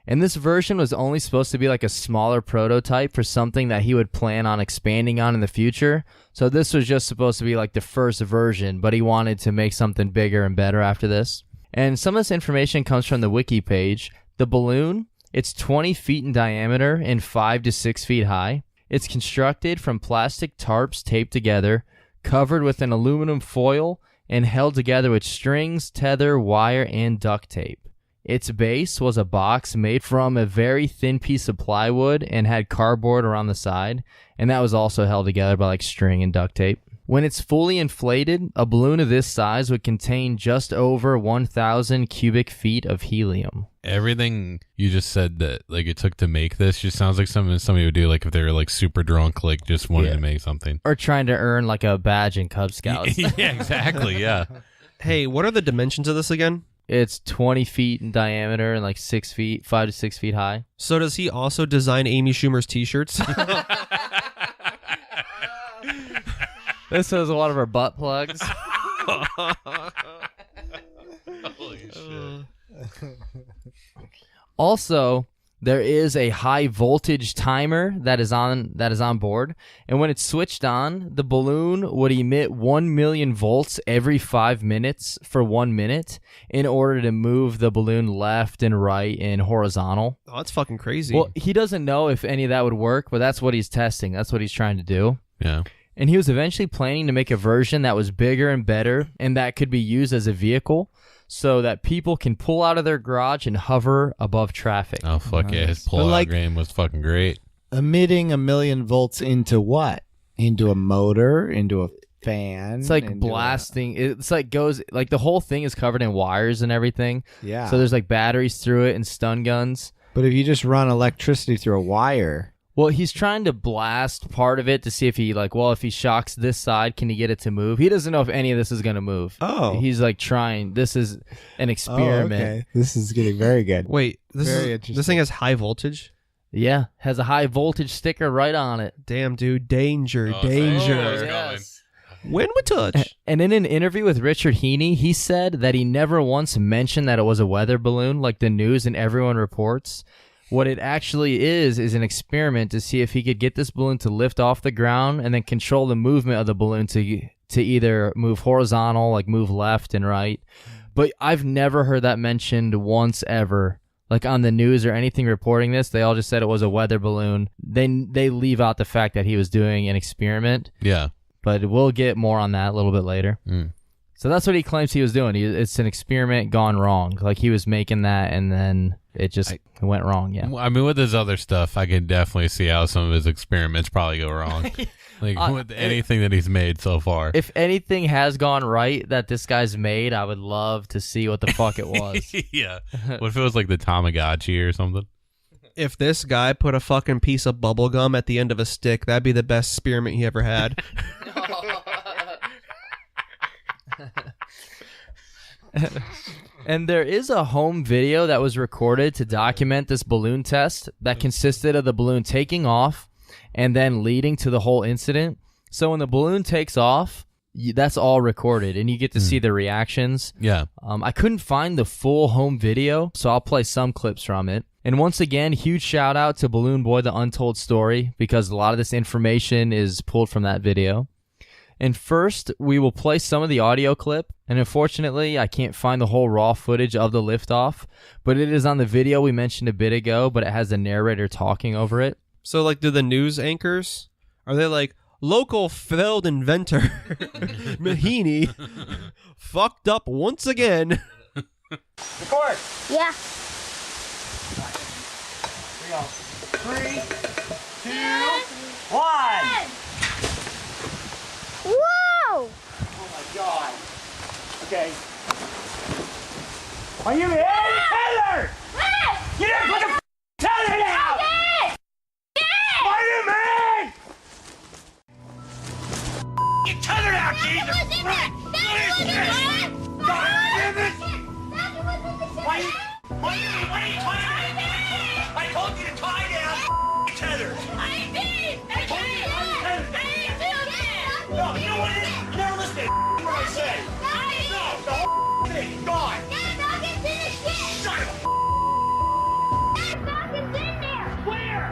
Speaker 2: And this version was only supposed to be like a smaller prototype for something that he would plan on expanding on in the future. So this was just supposed to be like the first version, but he wanted to make something bigger and better after this. And some of this information comes from the wiki page. The balloon, it's 20 feet in diameter and 5 to 6 feet high. It's constructed from plastic tarps taped together, covered with an aluminum foil, and held together with strings, tether, wire, and duct tape. Its base was a box made from a very thin piece of plywood and had cardboard around the side, and that was also held together by like string and duct tape. When it's fully inflated, a balloon of this size would contain just over 1,000 cubic feet of helium.
Speaker 3: Everything you just said that like it took to make this just sounds like something somebody would do like if they were like super drunk, like just wanted to make something.
Speaker 2: Or trying to earn like a badge in Cub Scouts.
Speaker 3: Yeah, exactly, yeah.
Speaker 4: Hey, what are the dimensions of this again?
Speaker 2: It's 20 feet in diameter and like 5 to 6 feet high.
Speaker 4: So does he also design Amy Schumer's t-shirts?
Speaker 2: This was one of her butt plugs.
Speaker 3: Holy shit.
Speaker 2: Also, there is a high voltage timer that is on board, and when it's switched on, the balloon would emit 1 million volts every 5 minutes for 1 minute in order to move the balloon left and right and horizontal.
Speaker 4: Oh, that's fucking crazy.
Speaker 2: Well, he doesn't know if any of that would work, but that's what he's testing. That's what he's trying to do.
Speaker 3: Yeah.
Speaker 2: And he was eventually planning to make a version that was bigger and better and that could be used as a vehicle so that people can pull out of their garage and hover above traffic.
Speaker 3: Oh, fuck yeah. His pull-out game was fucking great.
Speaker 5: Emitting 1 million volts into what? Into a motor? Into a fan?
Speaker 2: It's like blasting. It's like goes, like the whole thing is covered in wires and everything.
Speaker 5: Yeah.
Speaker 2: So there's like batteries through it and stun guns.
Speaker 5: But if you just run electricity through a wire...
Speaker 2: Well, he's trying to blast part of it to see if he if he shocks this side, can he get it to move? He doesn't know if any of this is going to move.
Speaker 5: Oh.
Speaker 2: He's trying. This is an experiment.
Speaker 5: Oh, okay. This is getting very good.
Speaker 4: Wait,
Speaker 5: Very interesting.
Speaker 4: this thing has high voltage?
Speaker 2: Yeah, has a high voltage sticker right on it.
Speaker 4: Damn, dude. Danger.
Speaker 3: Oh,
Speaker 4: danger.
Speaker 3: yes.
Speaker 4: When we touch.
Speaker 2: And in an interview with Richard Heene, he said that he never once mentioned that it was a weather balloon like the news and everyone reports. What it actually is an experiment to see if he could get this balloon to lift off the ground and then control the movement of the balloon to either move horizontal, like move left and right. But I've never heard that mentioned once ever. Like on the news or anything reporting this, they all just said it was a weather balloon. They leave out the fact that he was doing an experiment.
Speaker 3: Yeah.
Speaker 2: But we'll get more on that a little bit later. So that's what he claims he was doing. It's an experiment gone wrong. Like he was making that and then it just went wrong. Yeah.
Speaker 3: I mean, with his other stuff, I can definitely see how some of his experiments probably go wrong. With anything that he's made so far.
Speaker 2: If anything has gone right that this guy's made, I would love to see what the fuck it was.
Speaker 3: Yeah. What if it was like the Tamagotchi or something?
Speaker 4: If this guy put a fucking piece of bubble gum at the end of a stick, that'd be the best experiment he ever had.
Speaker 2: And there is a home video that was recorded to document this balloon test that consisted of the balloon taking off and then leading to the whole incident. So when the balloon takes off, that's all recorded and you get to see the reactions.
Speaker 3: Yeah.
Speaker 2: I couldn't find the full home video, so I'll play some clips from it. And once again, huge shout out to Balloon Boy, The Untold Story, because a lot of this information is pulled from that video. And first, we will play some of the audio clip, and unfortunately, I can't find the whole raw footage of the liftoff, but it is on the video we mentioned a bit ago, but it has the narrator talking over it.
Speaker 4: So, do the news anchors, are they like, local failed inventor, Heene, fucked up once again?
Speaker 7: Record.
Speaker 10: Yeah.
Speaker 7: Here we go. 3, 2, 1.
Speaker 10: Whoa!
Speaker 7: Oh my god. Okay. Are you in? Heather!
Speaker 10: Hey!
Speaker 7: You didn't put the tether down! Spider-Man! Get tethered out, Jesus Christ! God damn it! Why are you tying down? I told you to tie down tether. No, you know what it is? You never listen to what I say. No, the whole thing, gone. Shut up. Where?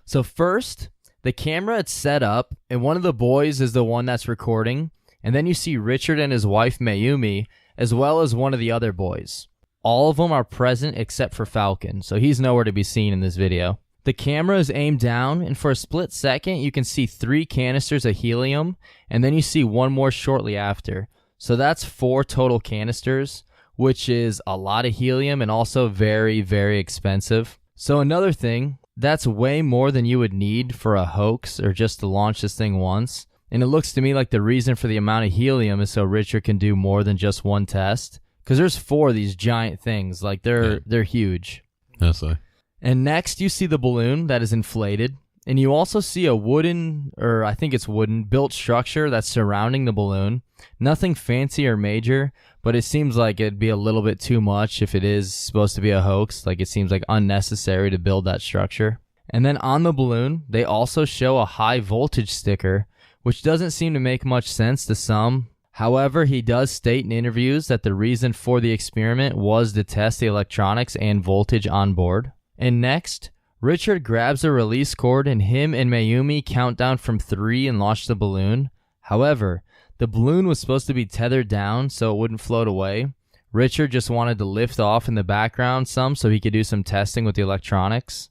Speaker 2: So first, the camera is set up, and one of the boys is the one that's recording, and then you see Richard and his wife Mayumi, as well as one of the other boys. All of them are present except for Falcon, so he's nowhere to be seen in this video. The camera is aimed down, and for a split second, you can see 3 canisters of helium, and then you see one more shortly after. So that's 4 total canisters, which is a lot of helium and also very, very expensive. So another thing, that's way more than you would need for a hoax or just to launch this thing once. And it looks to me like the reason for the amount of helium is so Richard can do more than just one test. Because there's 4 of these giant things, they're huge.
Speaker 3: That's right.
Speaker 2: And next, you see the balloon that is inflated, and you also see a wooden, or I think it's wooden, built structure that's surrounding the balloon. Nothing fancy or major, but it seems like it'd be a little bit too much if it is supposed to be a hoax. Like, it seems like unnecessary to build that structure. And then on the balloon, they also show a high voltage sticker, which doesn't seem to make much sense to some. However, he does state in interviews that the reason for the experiment was to test the electronics and voltage on board. And next, Richard grabs a release cord and him and Mayumi count down from 3 and launch the balloon. However, the balloon was supposed to be tethered down so it wouldn't float away. Richard just wanted to lift off in the background some so he could do some testing with the electronics.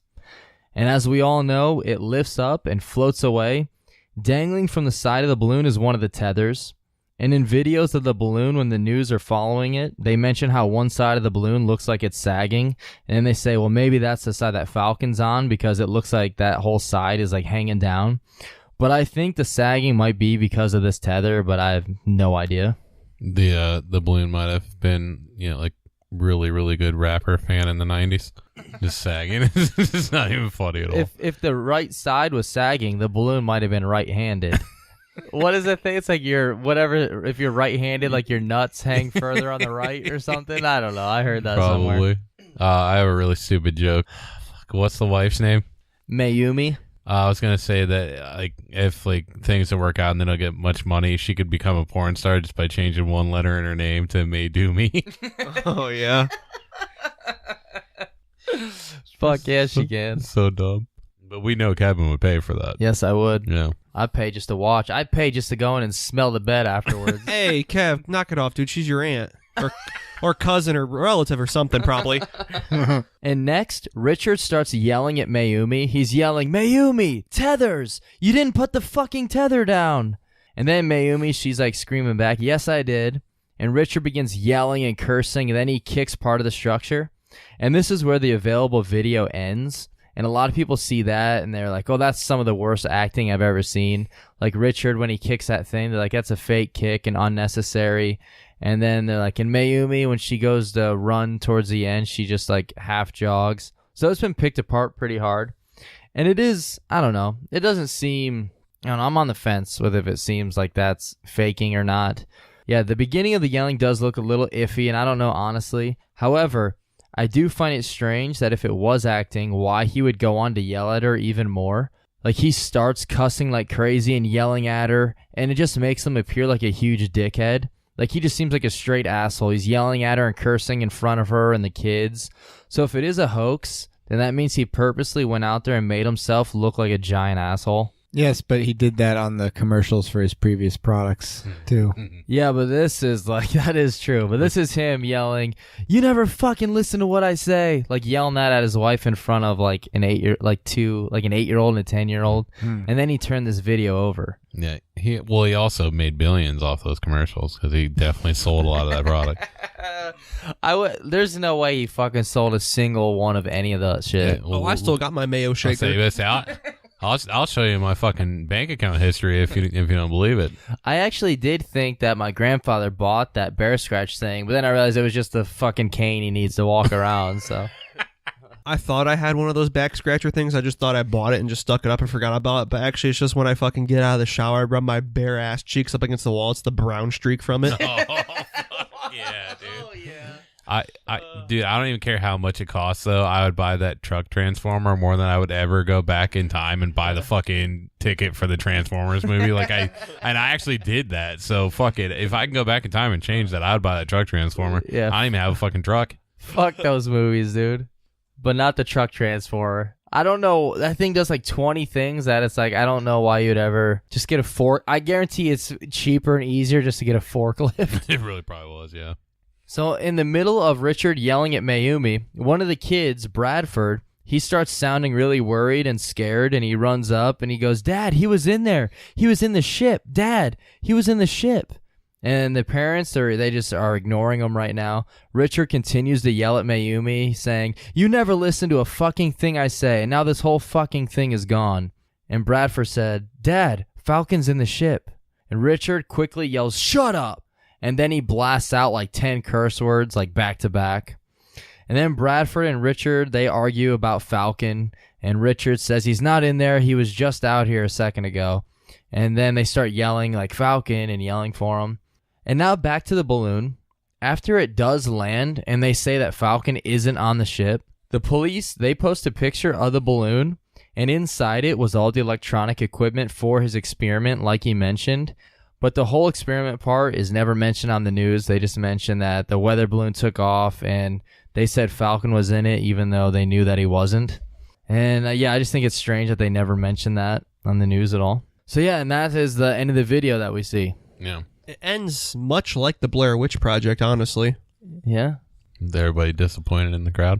Speaker 2: And as we all know, it lifts up and floats away. Dangling from the side of the balloon is one of the tethers. And in videos of the balloon, when the news are following it, they mention how one side of the balloon looks like it's sagging. And then they say, well, maybe that's the side that Falcon's on because it looks like that whole side is like hanging down. But I think the sagging might be because of this tether, but I have no idea.
Speaker 3: The balloon might have been, really, really good rapper fan in the 90s. Just sagging. It's not even funny at all.
Speaker 2: If the right side was sagging, the balloon might have been right-handed. What is that thing? It's like if you're right-handed, like your nuts hang further on the right or something. I don't know. I heard that somewhere.
Speaker 3: Probably. I have a really stupid joke. Fuck, what's the wife's name?
Speaker 2: Mayumi.
Speaker 3: I was gonna say that like if like things don't work out and they don't get much money, she could become a porn star just by changing one letter in her name to Maydoomy.
Speaker 4: Oh yeah.
Speaker 2: Fuck yeah, she can.
Speaker 3: So dumb. But we know Kevin would pay for that.
Speaker 2: Yes, I would.
Speaker 3: Yeah.
Speaker 2: I'd pay just to watch. I'd pay just to go in and smell the bed afterwards.
Speaker 4: Hey, Kev, knock it off, dude. She's your aunt. Or cousin or relative or something, probably.
Speaker 2: And next, Richard starts yelling at Mayumi. He's yelling, Mayumi, tethers! You didn't put the fucking tether down! And then Mayumi, she's like screaming back, yes, I did. And Richard begins yelling and cursing, and then he kicks part of the structure. And this is where the available video ends. And a lot of people see that, and they're like, oh, that's some of the worst acting I've ever seen. Like Richard, when he kicks that thing, they're like, that's a fake kick and unnecessary. And then they're like, in Mayumi, when she goes to run towards the end, she just like half jogs. So it's been picked apart pretty hard. And it is, I don't know, it doesn't seem, I don't know, I'm on the fence with if it seems like that's faking or not. Yeah, the beginning of the yelling does look a little iffy, and I don't know, honestly. However, I do find it strange that if it was acting, why he would go on to yell at her even more. Like, he starts cussing like crazy and yelling at her, and it just makes him appear like a huge dickhead. Like, he just seems like a straight asshole. He's yelling at her and cursing in front of her and the kids. So if it is a hoax, then that means he purposely went out there and made himself look like a giant asshole.
Speaker 5: Yes, but he did that on the commercials for his previous products, too.
Speaker 2: Yeah, but this is like, that is true. But this is him yelling, you never fucking listen to what I say. Like, yelling that at his wife in front of like an 8-year-old and a 10-year-old. And then he turned this video over.
Speaker 3: Yeah, he also made billions off those commercials because he definitely sold a lot of that product.
Speaker 2: There's no way he fucking sold a single one of any of that shit.
Speaker 3: Yeah,
Speaker 4: I still got my mayo shaker.
Speaker 3: I'll show you my fucking bank account history if you don't believe it.
Speaker 2: I actually did think that my grandfather bought that bear scratch thing, but then I realized it was just the fucking cane he needs to walk around. So
Speaker 4: I thought I had one of those back scratcher things. I just thought I bought it and just stuck it up and forgot about it. But actually, it's just when I fucking get out of the shower, I rub my bare ass cheeks up against the wall. It's the brown streak from it.
Speaker 3: Oh, fuck yeah, dude. Oh, yeah. Dude, I don't even care how much it costs, though. I would buy that truck transformer more than I would ever go back in time and buy the fucking ticket for the Transformers movie. I actually did that. So fuck it. If I can go back in time and change that, I would buy that truck transformer.
Speaker 2: Yeah.
Speaker 3: I don't even have a fucking truck.
Speaker 2: Fuck those movies, dude. But not the truck transformer. I don't know. That thing does like 20 things that it's like, I don't know why you'd ever just get a fork. I guarantee it's cheaper and easier just to get a forklift.
Speaker 3: It really probably was, yeah.
Speaker 2: So in the middle of Richard yelling at Mayumi, one of the kids, Bradford, he starts sounding really worried and scared, and he runs up and he goes, Dad, he was in there. He was in the ship. Dad, he was in the ship. And the parents, they just are ignoring him right now. Richard continues to yell at Mayumi, saying, you never listen to a fucking thing I say, and now this whole fucking thing is gone. And Bradford said, Dad, Falcon's in the ship. And Richard quickly yells, shut up. And then he blasts out like 10 curse words, like back to back. And then Bradford and Richard, they argue about Falcon. And Richard says he's not in there. He was just out here a second ago. And then they start yelling like Falcon and yelling for him. And now back to the balloon. After it does land and they say that Falcon isn't on the ship, the police, they post a picture of the balloon. And inside it was all the electronic equipment for his experiment, like he mentioned. But the whole experiment part is never mentioned on the news. They just mentioned that the weather balloon took off and they said Falcon was in it even though they knew that he wasn't. And yeah, I just think it's strange that they never mentioned that on the news at all. So yeah, and that is the end of the video that we see.
Speaker 3: Yeah.
Speaker 4: It ends much like the Blair Witch Project, honestly.
Speaker 2: Yeah.
Speaker 3: Is everybody disappointed in the crowd?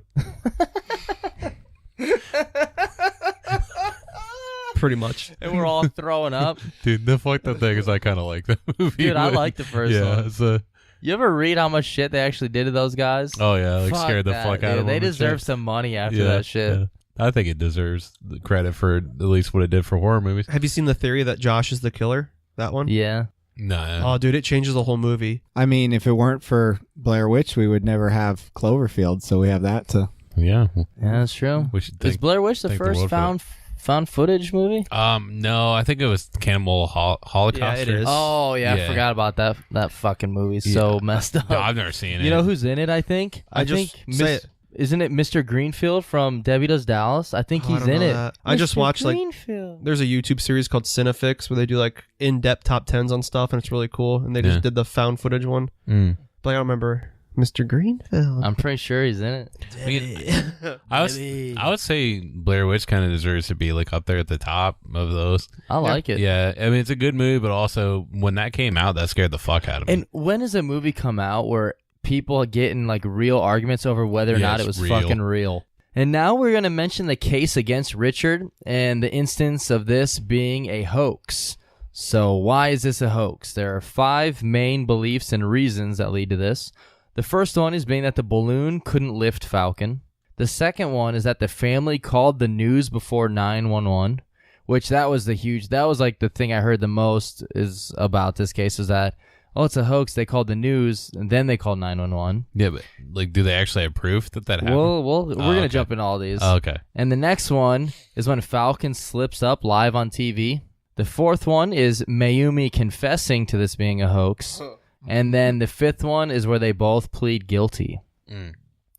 Speaker 4: Pretty much.
Speaker 2: And we're all throwing up.
Speaker 3: Dude, the fucked up thing is I kind of like the movie.
Speaker 2: Dude, I like the first one. You ever read how much shit they actually did to those guys?
Speaker 3: Oh, yeah. Scared the fuck out of them.
Speaker 2: They deserve some money after that shit.
Speaker 3: Yeah. I think it deserves the credit for at least what it did for horror movies.
Speaker 4: Have you seen the theory that Josh is the killer? That one?
Speaker 2: Yeah.
Speaker 3: No.
Speaker 4: Oh, dude, it changes the whole movie.
Speaker 5: I mean, if it weren't for Blair Witch, we would never have Cloverfield, so we have that to...
Speaker 3: Yeah.
Speaker 2: Yeah, that's true.
Speaker 3: We should
Speaker 2: Is Blair Witch the
Speaker 3: thank the
Speaker 2: first
Speaker 3: world for
Speaker 2: found footage movie?
Speaker 3: No, I think it was Cannibal Holocaust.
Speaker 4: Yeah, it is.
Speaker 2: Oh, yeah, I forgot about that. That fucking movie's so messed up.
Speaker 3: No, I've never seen it.
Speaker 2: You know who's in it, I think?
Speaker 4: I just say it.
Speaker 2: Isn't it Mr. Greenfield from Debbie Does Dallas? I think he's in it.
Speaker 4: I just watched
Speaker 2: Greenfield.
Speaker 4: there's a YouTube series called Cinefix where they do like in-depth top 10s on stuff, and it's really cool. And they just did the found footage one. But I don't remember Mr. Greenfield.
Speaker 2: I'm pretty sure he's in it.
Speaker 3: I would say Blair Witch kind of deserves to be like up there at the top of those.
Speaker 2: I like it.
Speaker 3: Yeah, I mean it's a good movie, but also when that came out, that scared the fuck out of me.
Speaker 2: And when does a movie come out where people get in like real arguments over whether or not it was fucking real? And now we're going to mention the case against Richard and the instance of this being a hoax. So why is this a hoax? There are 5 main beliefs and reasons that lead to this. The first one is being that the balloon couldn't lift Falcon. The second one is that the family called the news before 911, which that was like the thing I heard the most is about this case is that, oh, it's a hoax. They called the news and then they called 911.
Speaker 3: Yeah, but like, do they actually have proof that happened?
Speaker 2: Well, we're going to jump in all these.
Speaker 3: Oh, okay.
Speaker 2: And the next one is when Falcon slips up live on TV. The fourth one is Mayumi confessing to this being a hoax. And then the fifth one is where they both plead guilty.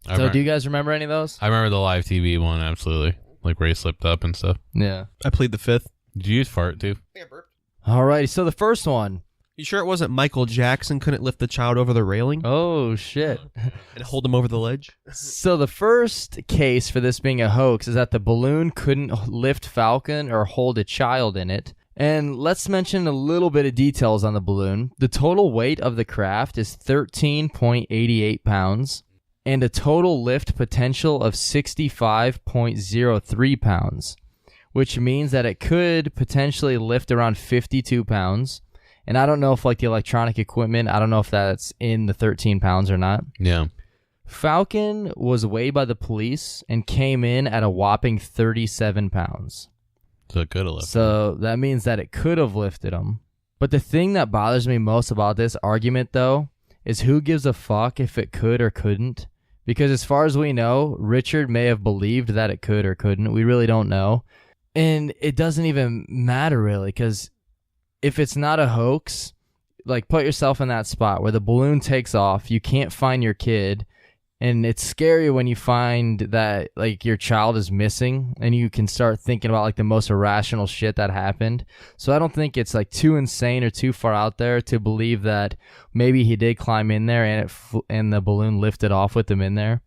Speaker 2: So do you guys remember any of those?
Speaker 3: I remember the live TV one, absolutely. Like where he slipped up and stuff.
Speaker 2: Yeah.
Speaker 4: I plead the fifth.
Speaker 3: Did you use fart too?
Speaker 4: Yeah, burp.
Speaker 2: Alrighty, so the first one.
Speaker 4: You sure it wasn't Michael Jackson couldn't lift the child over the railing?
Speaker 2: Oh, shit.
Speaker 4: And hold him over the ledge?
Speaker 2: So the first case for this being a hoax is that the balloon couldn't lift Falcon or hold a child in it. And let's mention a little bit of details on the balloon. The total weight of the craft is 13.88 pounds and a total lift potential of 65.03 pounds, which means that it could potentially lift around 52 pounds. And I don't know if like the electronic equipment, I don't know if that's in the 13 pounds or not.
Speaker 3: Yeah.
Speaker 2: Falcon was weighed by the police and came in at a whopping 37 pounds.
Speaker 3: So it could have lifted.
Speaker 2: So that means that it could have lifted him. But the thing that bothers me most about this argument, though, is who gives a fuck if it could or couldn't? Because as far as we know, Richard may have believed that it could or couldn't. We really don't know. And it doesn't even matter, really, because if it's not a hoax, like put yourself in that spot where the balloon takes off, you can't find your kid. And it's scary when you find that like your child is missing and you can start thinking about like the most irrational shit that happened. So I don't think it's like too insane or too far out there to believe that maybe he did climb in there and the balloon lifted off with him in there.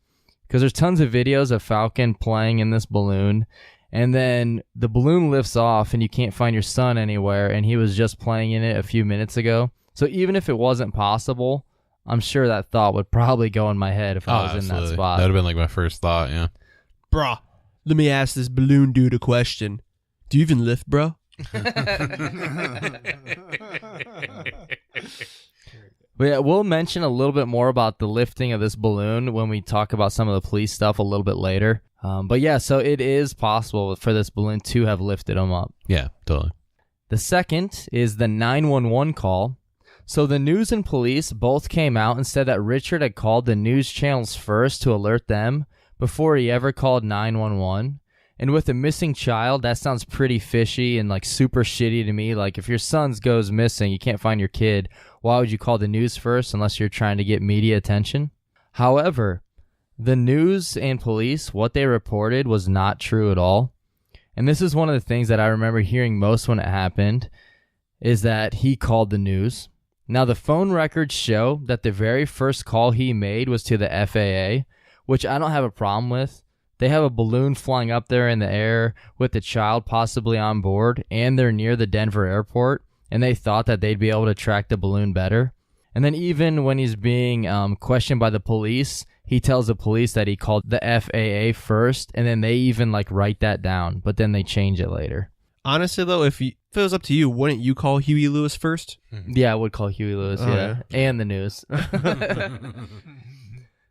Speaker 2: Because there's tons of videos of Falcon playing in this balloon and then the balloon lifts off and you can't find your son anywhere and he was just playing in it a few minutes ago. So even if it wasn't possible, I'm sure that thought would probably go in my head if I was
Speaker 3: absolutely.
Speaker 2: in that spot.
Speaker 3: That would have been like my first thought, yeah.
Speaker 4: Bruh, let me ask this balloon dude a question. Do you even lift, bro?
Speaker 2: But yeah, we'll mention a little bit more about the lifting of this balloon when we talk about some of the police stuff a little bit later. But yeah, so it is possible for this balloon to have lifted him up.
Speaker 3: Yeah, totally.
Speaker 2: The second is the 911 call. So the news and police both came out and said that Richard had called the news channels first to alert them before he ever called 911. And with a missing child, that sounds pretty fishy and like super shitty to me. Like if your son goes missing, you can't find your kid, why would you call the news first unless you're trying to get media attention? However, the news and police, what they reported was not true at all. And this is one of the things that I remember hearing most when it happened, is that he called the news. Now, the phone records show that the very first call he made was to the FAA, which I don't have a problem with. They have a balloon flying up there in the air with the child possibly on board, and they're near the Denver airport, and they thought that they'd be able to track the balloon better. And then even when he's being questioned by the police, he tells the police that he called the FAA first, and then they even like write that down, but then they change it later.
Speaker 4: Honestly, though, if it was up to you, wouldn't you call Huey Lewis first?
Speaker 2: Yeah, I would call Huey Lewis, yeah. And the news.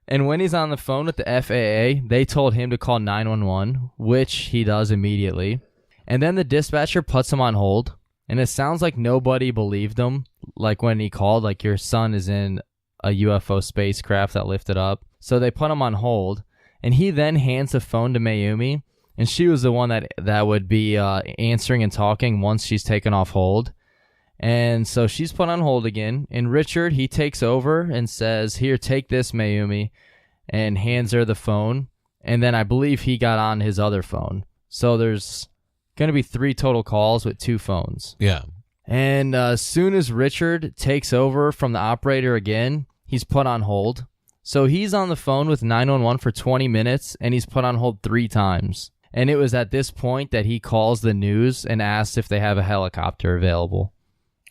Speaker 2: And when he's on the phone with the FAA, they told him to call 911, which he does immediately. And then the dispatcher puts him on hold, And it sounds like nobody believed him. Like when he called, like your son is in a UFO spacecraft that lifted up. So they put him on hold. And he then hands the phone to Mayumi. And she was the one that would be answering and talking once she's taken off hold. And so she's put on hold again. And Richard, he takes over and says, here, take this, Mayumi. And hands her the phone. And then I believe he got on his other phone. So there's going to be 3 total calls with 2 phones.
Speaker 3: Yeah.
Speaker 2: And as soon as Richard takes over from the operator again, he's put on hold. So he's on the phone with 911 for 20 minutes, and he's put on hold 3 times. And it was at this point that he calls the news and asks if they have a helicopter available.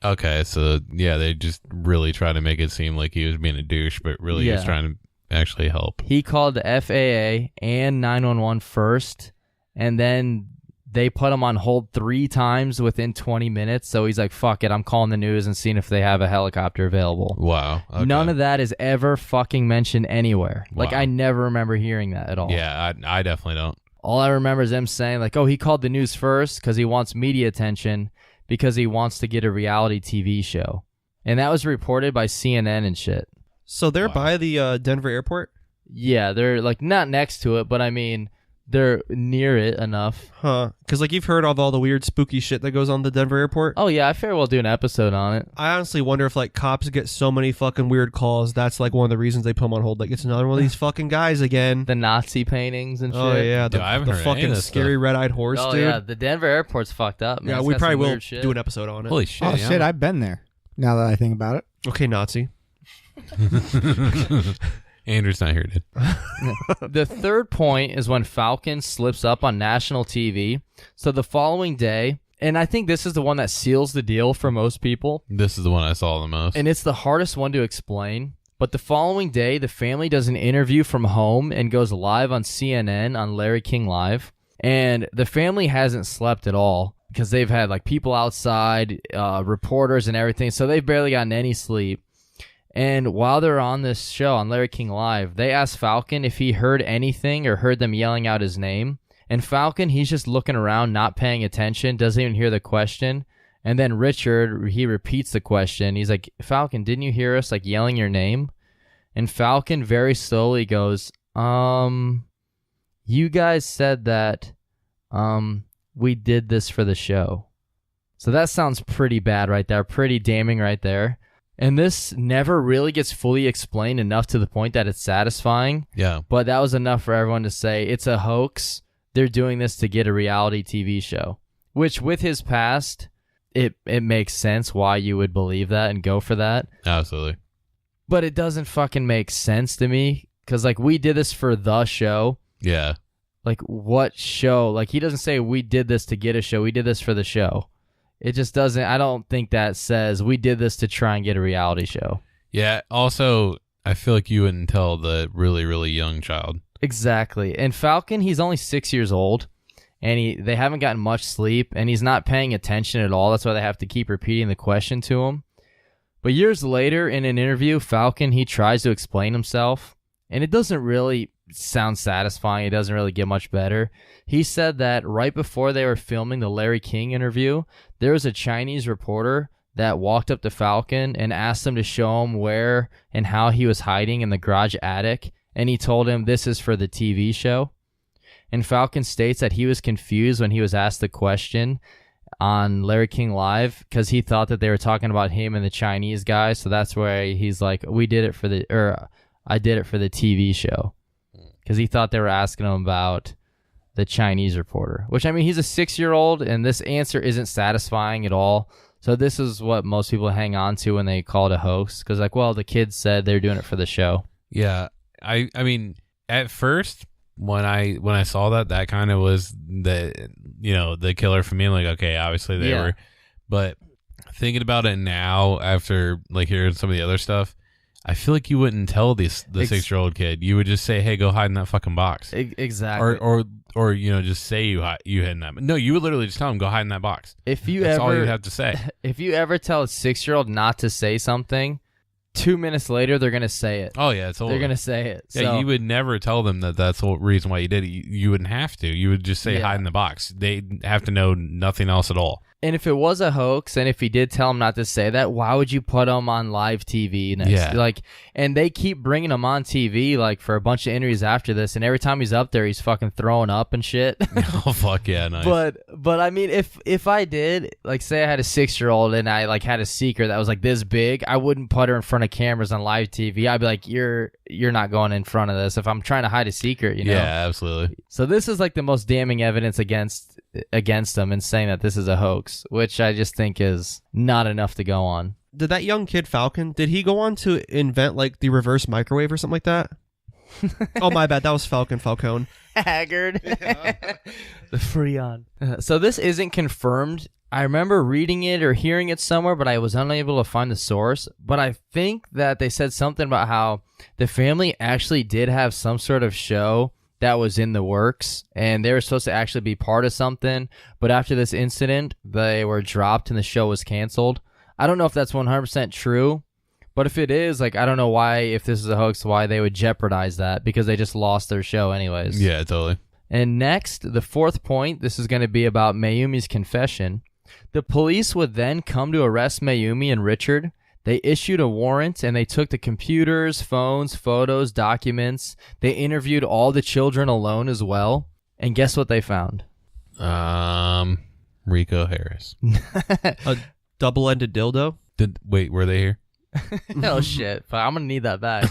Speaker 3: Okay, so yeah, they just really try to make it seem like he was being a douche, but really he was trying to actually help.
Speaker 2: He called the FAA and 911 first, and then they put him on hold 3 times within 20 minutes. So he's like, fuck it, I'm calling the news and seeing if they have a helicopter available.
Speaker 3: Wow. Okay.
Speaker 2: None of that is ever fucking mentioned anywhere.
Speaker 3: Wow.
Speaker 2: Like, I never remember hearing that at all.
Speaker 3: Yeah, I definitely don't.
Speaker 2: All I remember is them saying, like, oh, he called the news first because he wants media attention because he wants to get a reality TV show. And that was reported by CNN and shit.
Speaker 4: So they're by the Denver airport?
Speaker 2: Yeah, they're, like, not next to it, but I mean, they're near it enough.
Speaker 4: Huh. Because, like, you've heard of all the weird, spooky shit that goes on the Denver airport?
Speaker 2: Oh, yeah, I fair well do an episode on it.
Speaker 4: I honestly wonder if, like, cops get so many fucking weird calls, that's, like, one of the reasons they put them on hold. Like, it's another one of these fucking guys again.
Speaker 2: The Nazi paintings and shit.
Speaker 4: Oh, yeah.
Speaker 3: Dude, I haven't
Speaker 4: the
Speaker 3: heard any
Speaker 4: fucking
Speaker 3: of this
Speaker 4: scary
Speaker 3: stuff.
Speaker 4: red-eyed horse,
Speaker 2: Oh,
Speaker 4: dude.
Speaker 2: yeah, the Denver airport's fucked up, man.
Speaker 4: Yeah,
Speaker 2: It's
Speaker 4: we
Speaker 2: got
Speaker 4: probably
Speaker 2: some
Speaker 4: will
Speaker 2: weird shit.
Speaker 4: do an episode on it.
Speaker 3: Holy shit.
Speaker 5: Oh, shit, I've been there, now that I think about it.
Speaker 4: Okay, Nazi.
Speaker 3: Andrew's not here, dude.
Speaker 2: The third point is when Falcon slips up on national TV. So the following day, and I think this is the one that seals the deal for most people,
Speaker 3: This is the one I saw the most.
Speaker 2: and it's the hardest one to explain. But the following day, the family does an interview from home and goes live on CNN on Larry King Live. And the family hasn't slept at all because they've had like people outside, reporters and everything. So they've barely gotten any sleep. And while they're on this show on Larry King Live, they asked Falcon if he heard anything or heard them yelling out his name. And Falcon, he's just looking around, not paying attention, doesn't even hear the question. And then Richard, he repeats the question. He's like, Falcon, didn't you hear us like yelling your name? And Falcon very slowly goes, you guys said that we did this for the show. So that sounds pretty bad right there, pretty damning right there. And this never really gets fully explained enough to the point that it's satisfying.
Speaker 3: Yeah.
Speaker 2: But that was enough for everyone to say it's a hoax. They're doing this to get a reality TV show. Which, with his past, it makes sense why you would believe that and go for that.
Speaker 3: Absolutely.
Speaker 2: But it doesn't fucking make sense to me. Because, like, we did this for the show.
Speaker 3: Yeah.
Speaker 2: Like, what show? Like, he doesn't say we did this to get a show. We did this for the show. It just doesn't, I don't think that says we did this to try and get a reality show.
Speaker 3: Yeah. Also, I feel like you wouldn't tell the really, really young child.
Speaker 2: Exactly. And Falcon, he's only 6 years old, and they haven't gotten much sleep, and he's not paying attention at all. That's why they have to keep repeating the question to him. But years later, in an interview, Falcon, he tries to explain himself, and it doesn't really sound satisfying. It doesn't really get much better. He said that right before they were filming the Larry King interview, there was a Chinese reporter that walked up to Falcon and asked him to show him where and how he was hiding in the garage attic, and he told him this is for the TV show. And Falcon states that he was confused when he was asked the question on Larry King Live because he thought that they were talking about him and the Chinese guy, so that's where he's like, I did it for the TV show. Because he thought they were asking him about the Chinese reporter. Which, I mean, he's a 6-year-old, and this answer isn't satisfying at all. So this is what most people hang on to when they call it a hoax. Because, like, well, the kids said they're doing it for the show.
Speaker 3: Yeah. I mean, at first, when I saw that kind of was the killer for me. I'm like, okay, obviously they were. But thinking about it now, after, like, hearing some of the other stuff, I feel like you wouldn't tell the 6-year-old kid. You would just say, "Hey, go hide in that fucking box."
Speaker 2: Exactly.
Speaker 3: Or just say you hid in that. No, you would literally just tell him, "Go hide in that box."
Speaker 2: That's
Speaker 3: all you'd have to say.
Speaker 2: If you ever tell a 6-year-old not to say something, 2 minutes later they're gonna say it.
Speaker 3: Oh yeah, it's over.
Speaker 2: They're gonna say it.
Speaker 3: Yeah,
Speaker 2: so,
Speaker 3: you would never tell them that that's the reason why you did it. You wouldn't have to. You would just say hide in the box. They have to know nothing else at all.
Speaker 2: And if it was a hoax, and if he did tell him not to say that, why would you put him on live TV next?
Speaker 3: Yeah.
Speaker 2: Like, and they keep bringing him on TV, like, for a bunch of interviews after this, and every time he's up there, he's fucking throwing up and shit.
Speaker 3: Oh, fuck yeah, nice.
Speaker 2: But I mean, if I did, like, say I had a 6-year-old and I, like, had a secret that was, like, this big, I wouldn't put her in front of cameras on live TV. I'd be like, you're not going in front of this if I'm trying to hide a secret, you know?
Speaker 3: Yeah, absolutely.
Speaker 2: So this is, like, the most damning evidence against them and saying that this is a hoax, which I just think is not enough to go on.
Speaker 4: Did that young kid Falcon, did he go on to invent like the reverse microwave or something like that? Oh, my bad. That was Falcon.
Speaker 2: Haggard. The Freon. So this isn't confirmed. I remember reading it or hearing it somewhere, but I was unable to find the source. But I think that they said something about how the family actually did have some sort of show that was in the works, and they were supposed to actually be part of something, but after this incident, they were dropped and the show was canceled. I don't know if that's 100% true, but if it is, like, I don't know why, if this is a hoax, why they would jeopardize that, because they just lost their show anyways.
Speaker 3: Yeah, totally.
Speaker 2: And next, the fourth point, this is going to be about Mayumi's confession. The police would then come to arrest Mayumi and Richard. They issued a warrant, and they took the computers, phones, photos, documents. They interviewed all the children alone as well. And guess what they found?
Speaker 3: Rico Harris.
Speaker 4: A double-ended dildo?
Speaker 3: Wait, were they here?
Speaker 2: Oh, shit. I'm going to need that back.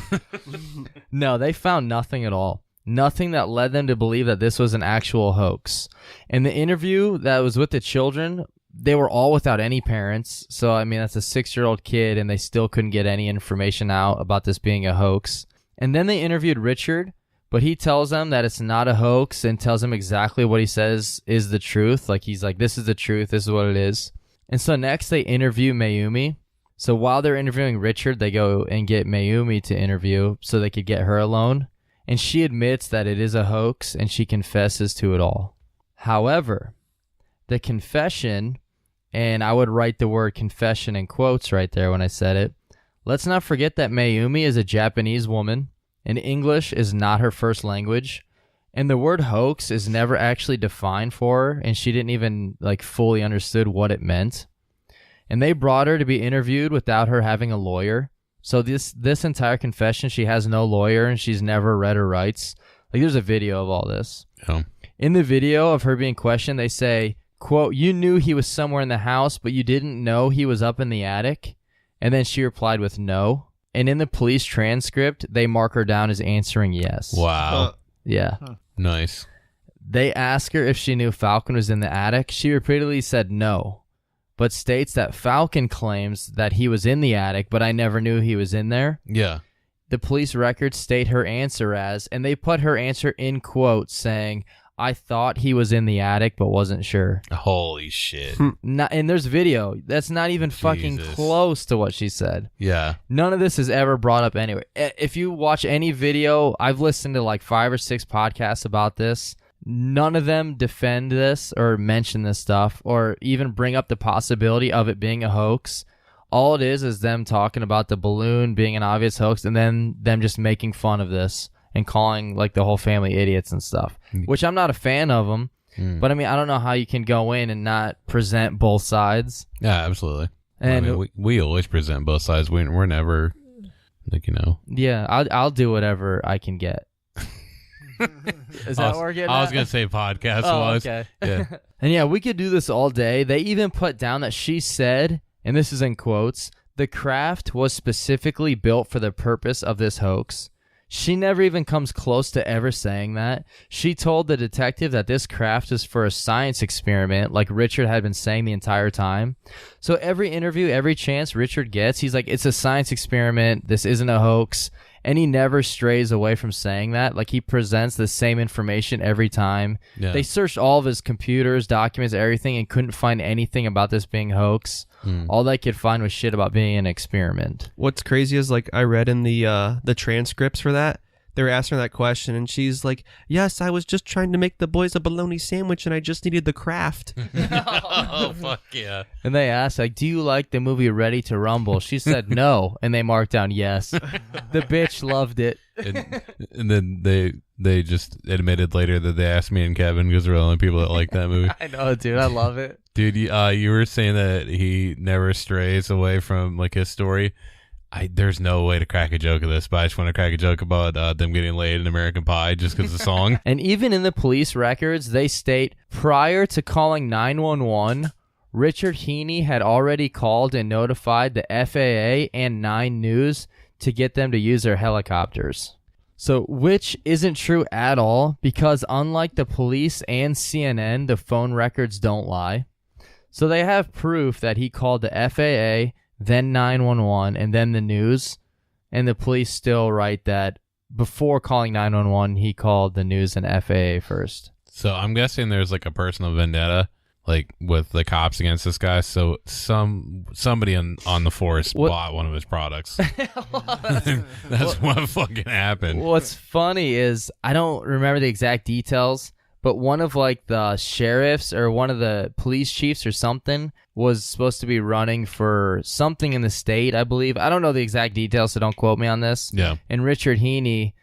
Speaker 2: No, they found nothing at all. Nothing that led them to believe that this was an actual hoax. In the interview that was with the children, they were all without any parents. So, I mean, that's a 6-year-old kid, and they still couldn't get any information out about this being a hoax. And then they interviewed Richard, but he tells them that it's not a hoax and tells them exactly what he says is the truth. Like, he's like, this is the truth. This is what it is. And so next they interview Mayumi. So while they're interviewing Richard, they go and get Mayumi to interview so they could get her alone. And she admits that it is a hoax, and she confesses to it all. However, the confession, and I would write the word confession in quotes right there when I said it. Let's not forget that Mayumi is a Japanese woman, and English is not her first language, and the word hoax is never actually defined for her, and she didn't even like fully understood what it meant. And they brought her to be interviewed without her having a lawyer. So this entire confession, she has no lawyer, and she's never read her rights. Like, there's a video of all this.
Speaker 3: Oh.
Speaker 2: In the video of her being questioned, they say, quote, "You knew he was somewhere in the house, but you didn't know he was up in the attic?" And then she replied with no. And in the police transcript, they mark her down as answering yes.
Speaker 3: Wow.
Speaker 2: Yeah.
Speaker 3: Nice.
Speaker 2: They ask her if she knew Falcon was in the attic. She repeatedly said no, but states that Falcon claims that he was in the attic, but I never knew he was in there.
Speaker 3: Yeah.
Speaker 2: The police records state her answer as, and they put her answer in quotes saying, "I thought he was in the attic, but wasn't sure."
Speaker 3: Holy shit.
Speaker 2: And there's video. That's not even fucking
Speaker 3: Jesus.
Speaker 2: close to what she said.
Speaker 3: Yeah.
Speaker 2: None of this is ever brought up anywhere. If you watch any video, I've listened to like 5 or 6 podcasts about this. None of them defend this or mention this stuff or even bring up the possibility of it being a hoax. All it is them talking about the balloon being an obvious hoax, and then them just making fun of this and calling like the whole family idiots and stuff, which I'm not a fan of them. But I mean, I don't know how you can go in and not present both sides.
Speaker 3: Yeah, absolutely.
Speaker 2: And
Speaker 3: I mean, we always present both sides. We're never, like, you know.
Speaker 2: yeah, I'll do whatever I can get. Is that what we're getting
Speaker 3: I was
Speaker 2: at?
Speaker 3: going to say podcast
Speaker 2: Oh,
Speaker 3: was.
Speaker 2: okay.
Speaker 3: Yeah.
Speaker 2: And yeah, we could do this all day. They even put down that she said, and this is in quotes, "The craft was specifically built for the purpose of this hoax." She never even comes close to ever saying that. She told the detective that this craft is for a science experiment, like Richard had been saying the entire time. So every interview, every chance Richard gets, he's like, it's a science experiment. This isn't a hoax. And he never strays away from saying that. Like, he presents the same information every time.
Speaker 3: Yeah.
Speaker 2: They searched all of his computers, documents, everything, and couldn't find anything about this being hoax. All they could find was shit about being an experiment.
Speaker 4: What's crazy is, like, I read in the transcripts for that, they were asking her that question, and she's like, "Yes, I was just trying to make the boys a bologna sandwich, and I just needed the craft."
Speaker 3: Oh, fuck yeah.
Speaker 2: And they asked, like, "Do you like the movie Ready to Rumble?" She said no, and they marked down yes. The bitch loved it.
Speaker 3: And then they just admitted later that they asked me and Kevin because we're the only people that like that movie.
Speaker 2: I know, dude. I love it.
Speaker 3: Dude, you were saying that he never strays away from like his story. There's no way to crack a joke of this, but I just want to crack a joke about them getting laid in American Pie just because of the song.
Speaker 2: And even in the police records, they state prior to calling 911, Richard Heene had already called and notified the FAA and 9 News to get them to use their helicopters. So, which isn't true at all, because unlike the police and CNN, the phone records don't lie. So they have proof that he called the FAA, then 911, and then the news, and the police still write that before calling 911, he called the news and FAA first.
Speaker 3: So I'm guessing there's like a personal vendetta, like with the cops against this guy. So somebody on the force bought one of his products. That's what fucking happened.
Speaker 2: What's funny is I don't remember the exact details, but one of like the sheriffs or one of the police chiefs or something was supposed to be running for something in the state, I believe. I don't know the exact details, so don't quote me on this.
Speaker 3: Yeah.
Speaker 2: And Richard Heene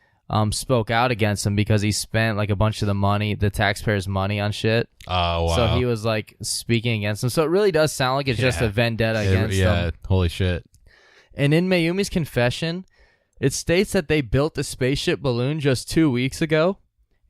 Speaker 2: spoke out against him because he spent like a bunch of the money, the taxpayers' money on shit.
Speaker 3: Oh, wow.
Speaker 2: So he was like speaking against him. So it really does sound like it's just a vendetta against him.
Speaker 3: Yeah, holy shit.
Speaker 2: And in Mayumi's confession, it states that they built the spaceship balloon just 2 weeks ago,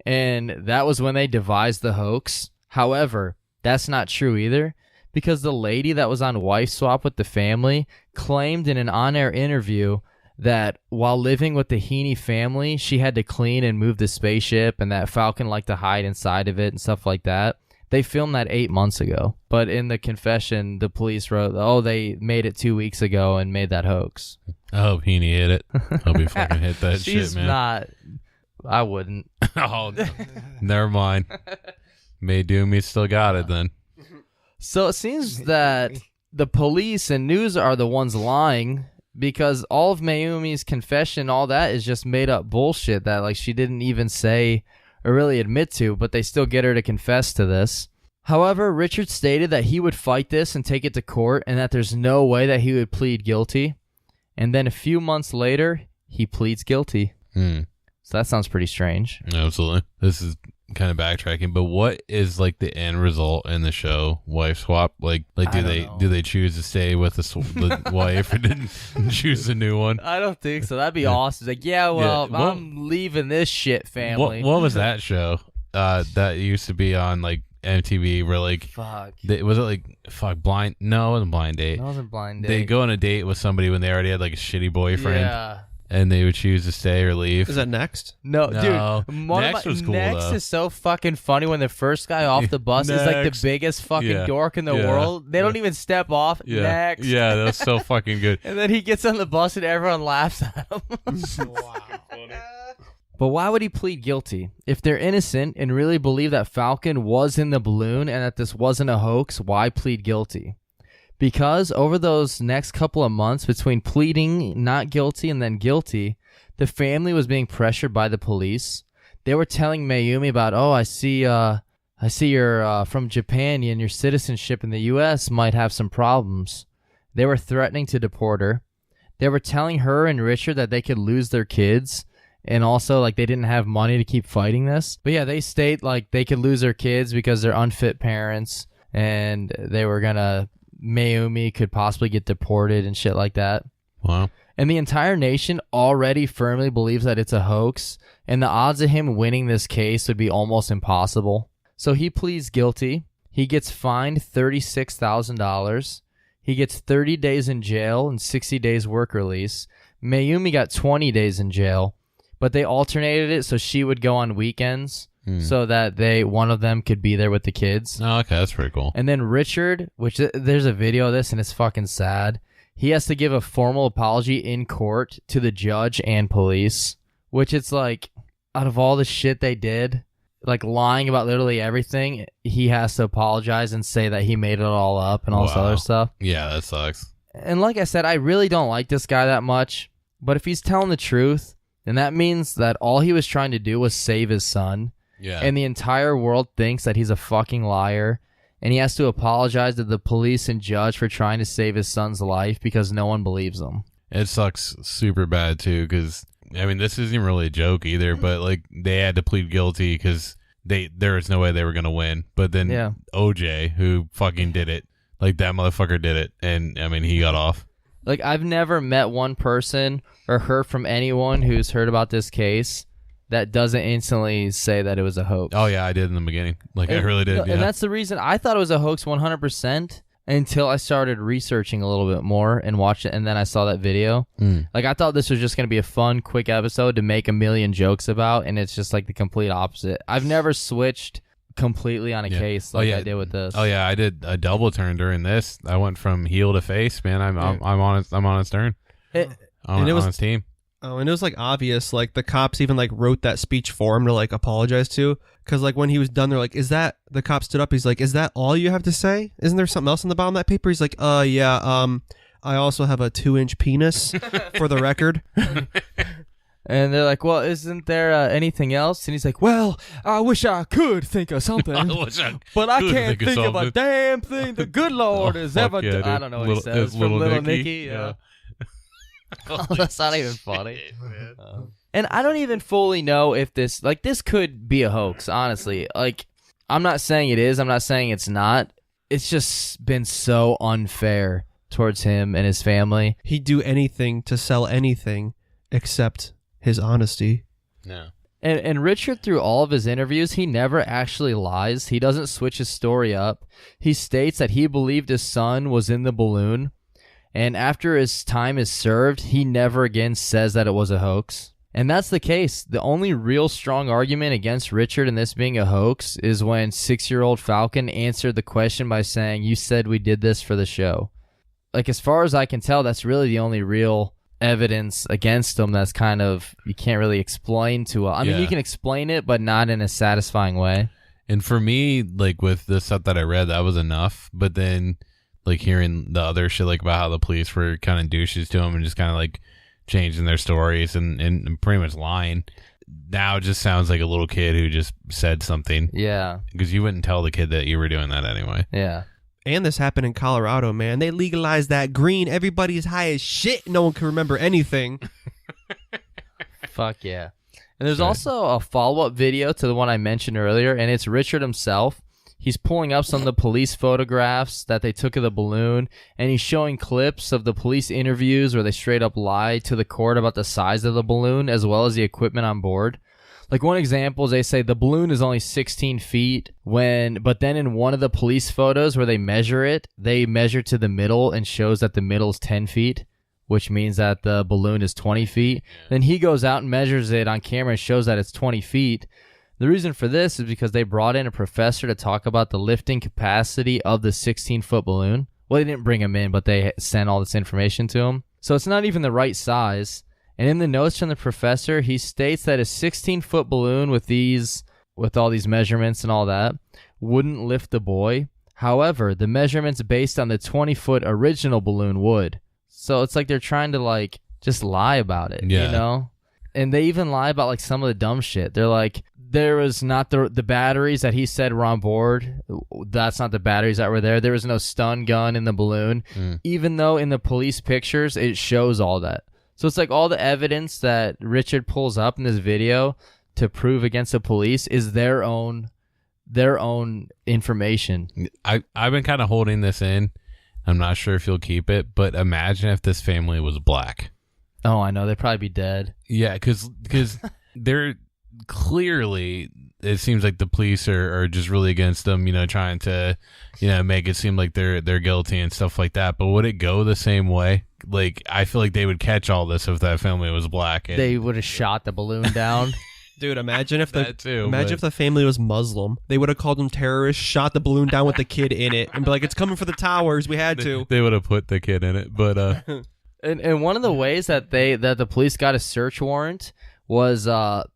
Speaker 2: and that was when they devised the hoax. However, that's not true either, because the lady that was on Wife Swap with the family claimed in an on-air interview that while living with the Heene family, she had to clean and move the spaceship, and that Falcon liked to hide inside of it and stuff like that. They filmed that 8 months ago. But in the confession, the police wrote, oh, they made it 2 weeks ago and made that hoax.
Speaker 3: I hope Heene hit it. I hope he fucking hit that shit, man.
Speaker 2: She's not. I wouldn't.
Speaker 3: Oh, never mind. May Doom, he still got it then.
Speaker 2: So it seems that the police and news are the ones lying, because all of Mayumi's confession, all that is just made up bullshit that like she didn't even say or really admit to, but they still get her to confess to this. However, Richard stated that he would fight this and take it to court, and that there's no way that he would plead guilty. And then a few months later, he pleads guilty. So that sounds pretty strange.
Speaker 3: Absolutely. This is kind of backtracking, but what is like the end result in the show? Wife swap? Like do they choose to stay with the wife or didn't choose a new one?
Speaker 2: I don't think so. That'd be awesome. Like, I'm leaving this shit family.
Speaker 3: What was that show? That used to be on like MTV where like was it like blind? No, it wasn't Blind Date.
Speaker 2: It wasn't Blind Date.
Speaker 3: They go on a date with somebody when they already had like a shitty boyfriend.
Speaker 2: Yeah.
Speaker 3: And they would choose to stay or leave.
Speaker 4: Is that Next?
Speaker 2: No, dude.
Speaker 3: Next was cool,
Speaker 2: Next
Speaker 3: though.
Speaker 2: is so fucking funny when the first guy off the bus is like the biggest fucking dork in the world. They don't even step off.
Speaker 3: Yeah.
Speaker 2: Next.
Speaker 3: Yeah, that's so fucking good.
Speaker 2: And then he gets on the bus and everyone laughs at him.
Speaker 3: Wow.
Speaker 2: But why would he plead guilty? If they're innocent and really believe that Falcon was in the balloon and that this wasn't a hoax, why plead guilty? Because over those next couple of months between pleading not guilty and then guilty, the family was being pressured by the police. They were telling Mayumi about, oh, I see you're from Japan and your citizenship in the U.S. might have some problems. They were threatening to deport her. They were telling her and Richard that they could lose their kids, and also like they didn't have money to keep fighting this. But yeah, they state like they could lose their kids because they're unfit parents, and they were gonna... Mayumi could possibly get deported and shit like that.
Speaker 3: Wow.
Speaker 2: And the entire nation already firmly believes that it's a hoax, and the odds of him winning this case would be almost impossible. So he pleads guilty. He gets fined $36,000. He gets 30 days in jail and 60 days work release. Mayumi got 20 days in jail, but they alternated it so she would go on weekends. So that one of them could be there with the kids.
Speaker 3: Oh, okay, that's pretty cool.
Speaker 2: And then Richard, which there's a video of this and it's fucking sad. He has to give a formal apology in court to the judge and police, which it's like, out of all the shit they did, like lying about literally everything, he has to apologize and say that he made it all up and all this other stuff.
Speaker 3: Yeah, that sucks.
Speaker 2: And like I said, I really don't like this guy that much, but if he's telling the truth, then that means that all he was trying to do was save his son.
Speaker 3: Yeah.
Speaker 2: And the entire world thinks that he's a fucking liar, and he has to apologize to the police and judge for trying to save his son's life because no one believes him.
Speaker 3: It sucks super bad too, because I mean this isn't really a joke either, but like they had to plead guilty because there was no way they were gonna win. But then OJ, who fucking did it, like that motherfucker did it, and I mean he got off.
Speaker 2: Like I've never met one person or heard from anyone who's heard about this case that doesn't instantly say that it was a hoax.
Speaker 3: Oh yeah, I did in the beginning. Like I really did. Yeah.
Speaker 2: And that's the reason I thought it was a hoax 100%. Until I started researching a little bit more and watched it, and then I saw that video. Like, I thought this was just going to be a fun, quick episode to make a million jokes about, and it's just, like, the complete opposite. I've never switched completely on a case like I did with this.
Speaker 3: Oh, yeah, I did a double turn during this. I went from heel to face, man. I'm on his turn. On his team.
Speaker 4: Oh, and it was like obvious, like the cops even like wrote that speech for him to like apologize to, because like when he was done, they're like, "Is that?" The cop stood up. He's like, "Is that all you have to say? Isn't there something else on the bottom of that paper?" He's like, yeah. I also have a 2-inch penis, for the record."
Speaker 2: And they're like, "Well, isn't there anything else?" And he's like, "Well, I wish I could think of something, but I can't think of a damn thing the good Lord has ever done." I don't know what he says from Little Nicky. Yeah. Oh, that's not even funny. And I don't even fully know if this could be a hoax, honestly. Like, I'm not saying it is. I'm not saying it's not. It's just been so unfair towards him and his family.
Speaker 4: He'd do anything to sell anything except his honesty.
Speaker 3: No.
Speaker 2: And Richard, through all of his interviews, he never actually lies. He doesn't switch his story up. He states that he believed his son was in the balloon. And after his time is served, he never again says that it was a hoax. And that's the case. The only real strong argument against Richard in this being a hoax is when 6-year-old Falcon answered the question by saying, "You said we did this for the show." Like, as far as I can tell, that's really the only real evidence against him that's kind of, you can't really explain to I mean, you can explain it, but not in a satisfying way.
Speaker 3: And for me, like, with the stuff that I read, that was enough. But then, like, hearing the other shit, like, about how the police were kind of douches to him and just kind of, like, changing their stories and pretty much lying, now it just sounds like a little kid who just said something.
Speaker 2: Yeah.
Speaker 3: Because you wouldn't tell the kid that you were doing that anyway.
Speaker 2: Yeah.
Speaker 4: And this happened in Colorado, man. They legalized that green. Everybody's high as shit. No one can remember anything.
Speaker 2: Fuck yeah. And there's also a follow-up video to the one I mentioned earlier, and it's Richard himself. He's pulling up some of the police photographs that they took of the balloon, and he's showing clips of the police interviews where they straight up lie to the court about the size of the balloon as well as the equipment on board. Like, one example is they say the balloon is only 16 feet but then in one of the police photos where they measure it, they measure to the middle and shows that the middle is 10 feet, which means that the balloon is 20 feet. Then he goes out and measures it on camera and shows that it's 20 feet. The reason for this is because they brought in a professor to talk about the lifting capacity of the 16-foot balloon. Well, they didn't bring him in, but they sent all this information to him. So it's not even the right size. And in the notes from the professor, he states that a 16-foot balloon with all these measurements and all that wouldn't lift the boy. However, the measurements based on the 20-foot original balloon would. So it's like they're trying to, like, just lie about it, you know? And they even lie about, like, some of the dumb shit. They're like, there was not the batteries that he said were on board. That's not the batteries that were there. There was no stun gun in the balloon, even though in the police pictures it shows all that. So it's like all the evidence that Richard pulls up in this video to prove against the police is their own information.
Speaker 3: I've been kind of holding this in. I'm not sure if you'll keep it, but imagine if this family was black.
Speaker 2: Oh, I know. They'd probably be dead.
Speaker 3: Yeah, because they're clearly, it seems like the police are just really against them, you know, trying to, you know, make it seem like they're guilty and stuff like that. But would it go the same way? Like, I feel like they would catch all this if that family was black.
Speaker 2: They would have shot the balloon down.
Speaker 4: Dude, imagine if if the family was Muslim. They would have called them terrorists, shot the balloon down with the kid in it, and be like, "It's coming for the towers. We had to."
Speaker 3: They would have put the kid in it, but
Speaker 2: And one of the ways that the police got a search warrant was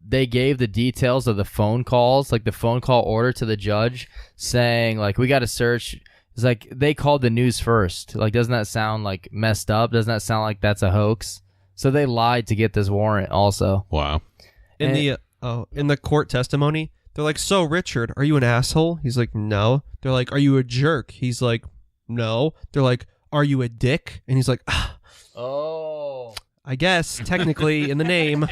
Speaker 2: they gave the details of the phone calls, like the phone call order to the judge, saying like, we got to search. It's like they called the news first. Like, doesn't that sound like messed up? Doesn't that sound like that's a hoax? So they lied to get this warrant also.
Speaker 3: Wow.
Speaker 4: In the court testimony, they're like, "So Richard, are you an asshole?" He's like, "No." They're like, "Are you a jerk?" He's like, "No." They're like, "Are you a dick?" And he's like, "Ah." I guess technically in the name.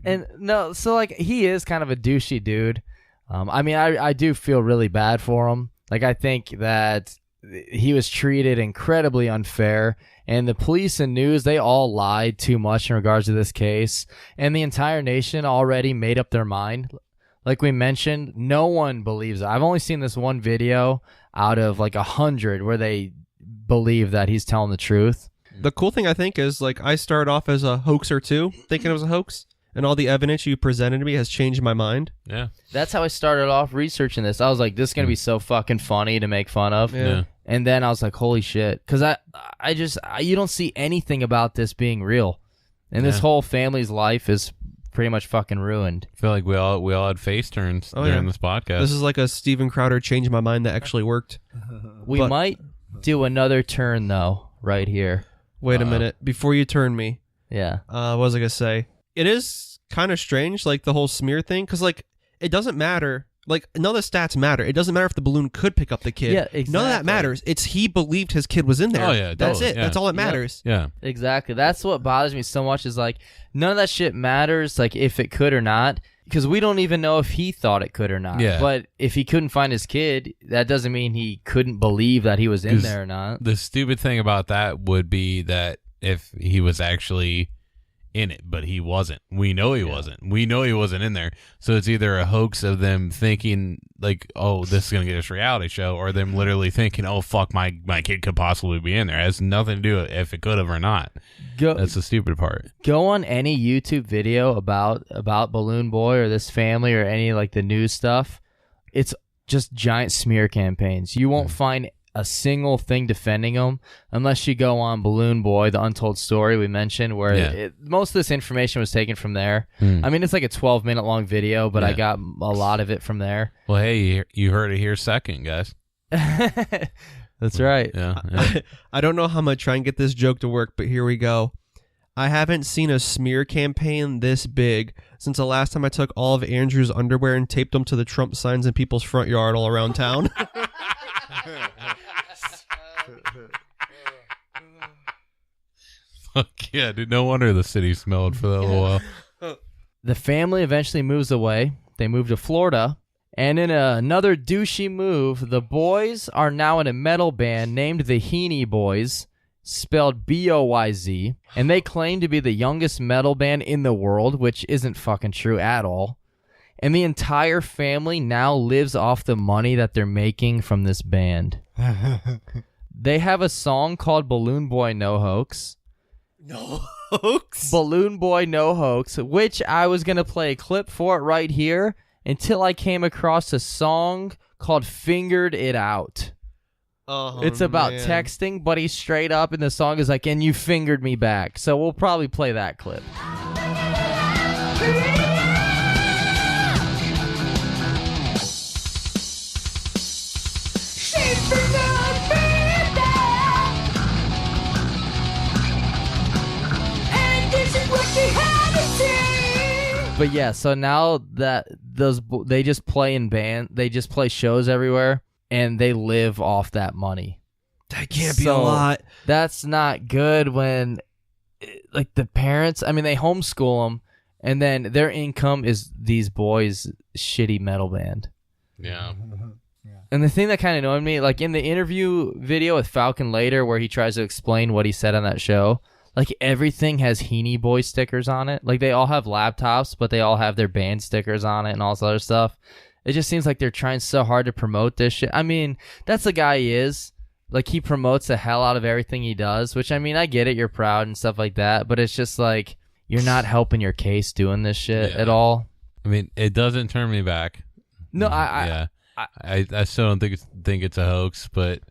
Speaker 2: And no, so like he is kind of a douchey dude. I mean, I do feel really bad for him. Like I think that he was treated incredibly unfair, and the police and news, they all lied too much in regards to this case, and the entire nation already made up their mind. Like we mentioned, no one believes it. I've only seen this one video out of like 100 where they believe that he's telling the truth.
Speaker 4: The cool thing I think is like I started off as a hoaxer too, thinking it was a hoax, and all the evidence you presented to me has changed my mind.
Speaker 3: Yeah.
Speaker 2: That's how I started off researching this. I was like, this is going to be so fucking funny to make fun of.
Speaker 4: Yeah.
Speaker 2: And then I was like, holy shit. Because you don't see anything about this being real. And this whole family's life is pretty much fucking ruined.
Speaker 3: I feel like we all had face turns during this podcast.
Speaker 4: This is like a Steven Crowder change my mind that actually worked.
Speaker 2: We might do another turn, though, right here.
Speaker 4: Wait a minute. Before you turn me.
Speaker 2: Yeah.
Speaker 4: What was I going to say? It is kind of strange, like the whole smear thing, because like it doesn't matter. Like none of the stats matter. It doesn't matter if the balloon could pick up the kid.
Speaker 2: Yeah, exactly.
Speaker 4: None of that matters. It's he believed his kid was in there.
Speaker 3: Oh, yeah,
Speaker 4: That's
Speaker 3: totally,
Speaker 4: it.
Speaker 3: yeah.
Speaker 4: That's all that matters.
Speaker 3: Yeah.
Speaker 2: Exactly. That's what bothers me so much is like none of that shit matters, like if it could or not, because we don't even know if he thought it could or not.
Speaker 3: Yeah.
Speaker 2: But if he couldn't find his kid, that doesn't mean he couldn't believe that he was in there or not.
Speaker 3: The stupid thing about that would be that if he was actually in it, but he wasn't. We know he wasn't. We know he wasn't in there. So it's either a hoax of them thinking like, oh, this is going to get us a reality show, or them literally thinking, oh, fuck, my kid could possibly be in there. It has nothing to do with if it could have or not. That's the stupid part.
Speaker 2: Go on any YouTube video about Balloon Boy or this family or any like the news stuff. It's just giant smear campaigns. You won't find a single thing defending him unless you go on Balloon Boy, the untold story we mentioned, where most of this information was taken from there. I mean, it's like a 12-minute long video, but I got a lot of it from there.
Speaker 3: Well, hey, you heard it here second, guys.
Speaker 2: That's right.
Speaker 3: Yeah.
Speaker 4: I don't know how I'm going to try and get this joke to work, but here we go. I haven't seen a smear campaign this big since the last time I took all of Andrew's underwear and taped them to the Trump signs in people's front yard all around town.
Speaker 3: Fuck yeah, dude. No wonder the city smelled for that little while.
Speaker 2: The family eventually moves away. They move to Florida. And in another douchey move, the boys are now in a metal band named the Heene Boys, spelled B-O-Y-Z. And they claim to be the youngest metal band in the world, which isn't fucking true at all. And the entire family now lives off the money that they're making from this band. They have a song called Balloon Boy No Hoax.
Speaker 4: No hoax?
Speaker 2: Balloon Boy No Hoax, which I was going to play a clip for it right here until I came across a song called Fingered It Out.
Speaker 4: Oh,
Speaker 2: it's about
Speaker 4: man.
Speaker 2: texting, but he's straight up, and the song is like, and you fingered me back. So we'll probably play that clip. But yeah, so now that they just play in band, they just play shows everywhere, and they live off that money.
Speaker 4: That can't be a lot.
Speaker 2: That's not good when, like, the parents, I mean, they homeschool them, and then their income is these boys' shitty metal band.
Speaker 3: Yeah.
Speaker 2: And the thing that kind of annoyed me, like in the interview video with Falcon later, where he tries to explain what he said on that show, like everything has Heene Boy stickers on it. Like they all have laptops, but they all have their band stickers on it and all this other stuff. It just seems like they're trying so hard to promote this shit. I mean, that's the guy he is. Like he promotes the hell out of everything he does, which I mean, I get it. You're proud and stuff like that, but it's just like you're not helping your case doing this shit at all.
Speaker 3: I mean, it doesn't turn me back.
Speaker 2: No,
Speaker 3: I still don't think it's a hoax, but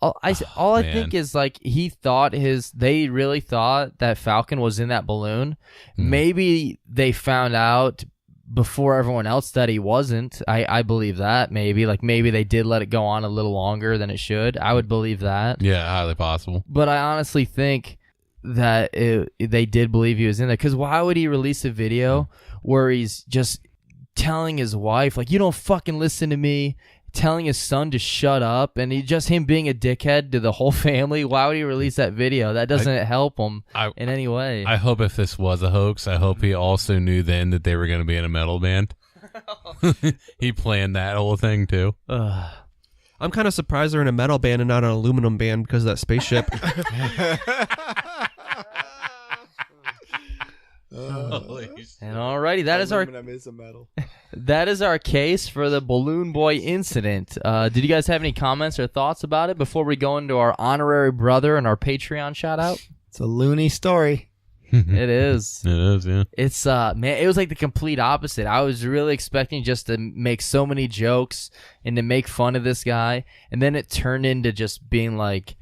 Speaker 2: all I think is like they really thought that Falcon was in that balloon. Maybe they found out before everyone else that he wasn't. I believe that maybe they did let it go on a little longer than it should. I would believe that.
Speaker 3: Yeah, highly possible.
Speaker 2: But I honestly think that they did believe he was in there, because why would he release a video where he's just telling his wife, like, you don't fucking listen to me, telling his son to shut up, and him being a dickhead to the whole family. Why would he release that video? That doesn't help him in any way.
Speaker 3: I hope if this was a hoax, I hope he also knew then that they were going to be in a metal band. He planned that whole thing too.
Speaker 4: I'm kind of surprised they're in a metal band and not an aluminum band because of that spaceship.
Speaker 2: And alrighty, that is our case for the Balloon Boy incident. Did you guys have any comments or thoughts about it before we go into our honorary brother and our Patreon shout out?
Speaker 5: It's a loony story.
Speaker 2: It is.
Speaker 3: It is, yeah.
Speaker 2: It's man, it was like the complete opposite. I was really expecting just to make so many jokes and to make fun of this guy, and then it turned into just being like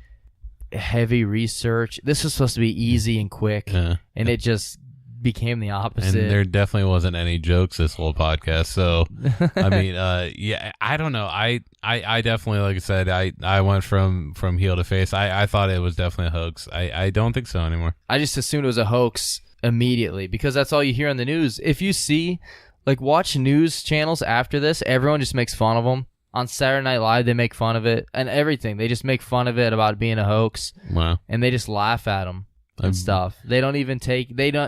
Speaker 2: heavy research. This was supposed to be easy and quick, and it just became the opposite.
Speaker 3: And there definitely wasn't any jokes this whole podcast. So, I mean, yeah, I don't know. I definitely, like I said, I went from heel to face. I thought it was definitely a hoax. I don't think so anymore.
Speaker 2: I just assumed it was a hoax immediately because that's all you hear on the news. If you see, like, watch news channels after this, everyone just makes fun of them. On Saturday Night Live, they make fun of it and everything. They just make fun of it about it being a hoax.
Speaker 3: Wow.
Speaker 2: And they just laugh at them. And stuff. They don't even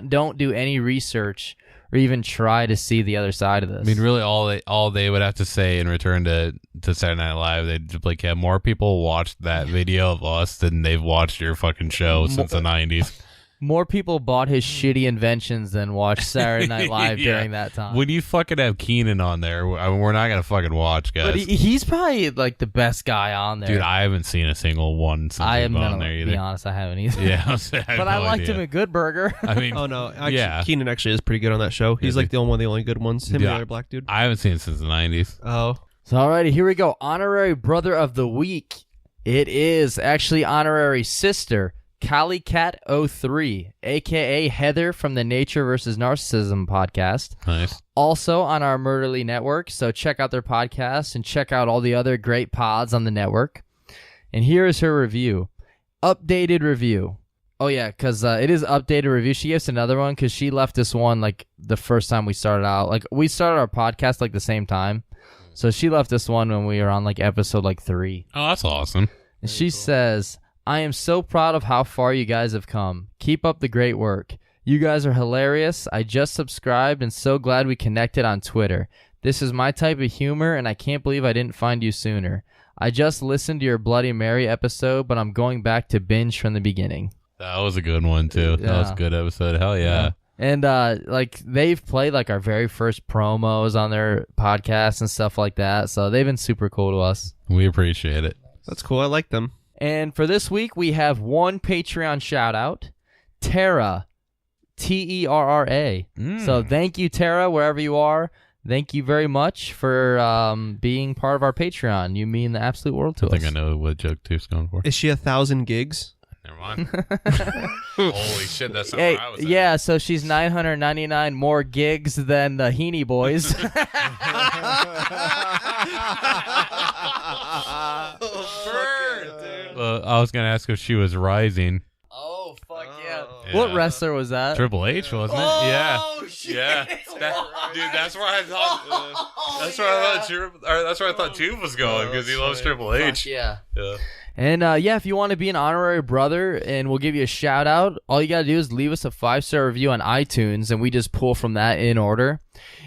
Speaker 2: don't do any research or even try to see the other side of this.
Speaker 3: I mean, really, all they would have to say in return to Saturday Night Live, they'd just be like, yeah, more people watched that video of us than they've watched your fucking show since the 90s.
Speaker 2: More people bought his shitty inventions than watched Saturday Night Live during that time.
Speaker 3: When you fucking have Keenan on there, I mean, we're not going to fucking watch, guys.
Speaker 2: But he's probably like the best guy on there.
Speaker 3: Dude, I haven't seen a single one since he's been on there either.
Speaker 2: To be honest, I haven't either.
Speaker 3: Yeah,
Speaker 2: but I liked him at Good Burger.
Speaker 3: I mean,
Speaker 4: oh no, actually, Keenan actually is pretty good on that show. He's like one of the only good ones. Him and the other black dude.
Speaker 3: I haven't seen it since the 90s.
Speaker 4: Oh.
Speaker 2: So, alrighty, here we go. Honorary Brother of the Week. It is actually honorary sister. CallieCat03, a.k.a. Heather from the Nature vs. Narcissism podcast.
Speaker 3: Nice.
Speaker 2: Also on our Murderly network, so check out their podcast and check out all the other great pods on the network. And here is her review. Updated review. Oh, yeah, because it is updated review. She gives another one because she left this one like the first time we started out. Like, we started our podcast like the same time. So she left this one when we were on like episode like 3.
Speaker 3: Oh, that's awesome.
Speaker 2: And she says, I am so proud of how far you guys have come. Keep up the great work. You guys are hilarious. I just subscribed and so glad we connected on Twitter. This is my type of humor and I can't believe I didn't find you sooner. I just listened to your Bloody Mary episode, but I'm going back to binge from the beginning.
Speaker 3: That was a good one too.
Speaker 2: Yeah.
Speaker 3: That was a good episode. Hell yeah.
Speaker 2: And like they've played like our very first promos on their podcast and stuff like that. So they've been super cool to us.
Speaker 3: We appreciate it.
Speaker 4: That's cool. I like them.
Speaker 2: And for this week, we have one Patreon shout-out, Tara, Terra. So thank you, Tara, wherever you are. Thank you very much for being part of our Patreon. You mean the absolute world to us.
Speaker 3: I think I know what joke Two's going for.
Speaker 4: Is she 1,000 gigs?
Speaker 3: Never mind. Holy shit, that's not where I was at.
Speaker 2: Yeah, so she's 999 more gigs than the Heene boys.
Speaker 3: I was going to ask if she was rising.
Speaker 2: Oh, fuck yeah. What wrestler was that?
Speaker 3: Triple H, wasn't it?
Speaker 2: Oh, shit.
Speaker 3: Yeah. Dude, that's where I thought. That's where I thought Tube was going because he loves Triple H.
Speaker 2: Yeah. And if you want to be an honorary brother and we'll give you a shout out, all you got to do is leave us a 5-star review on iTunes and we just pull from that in order.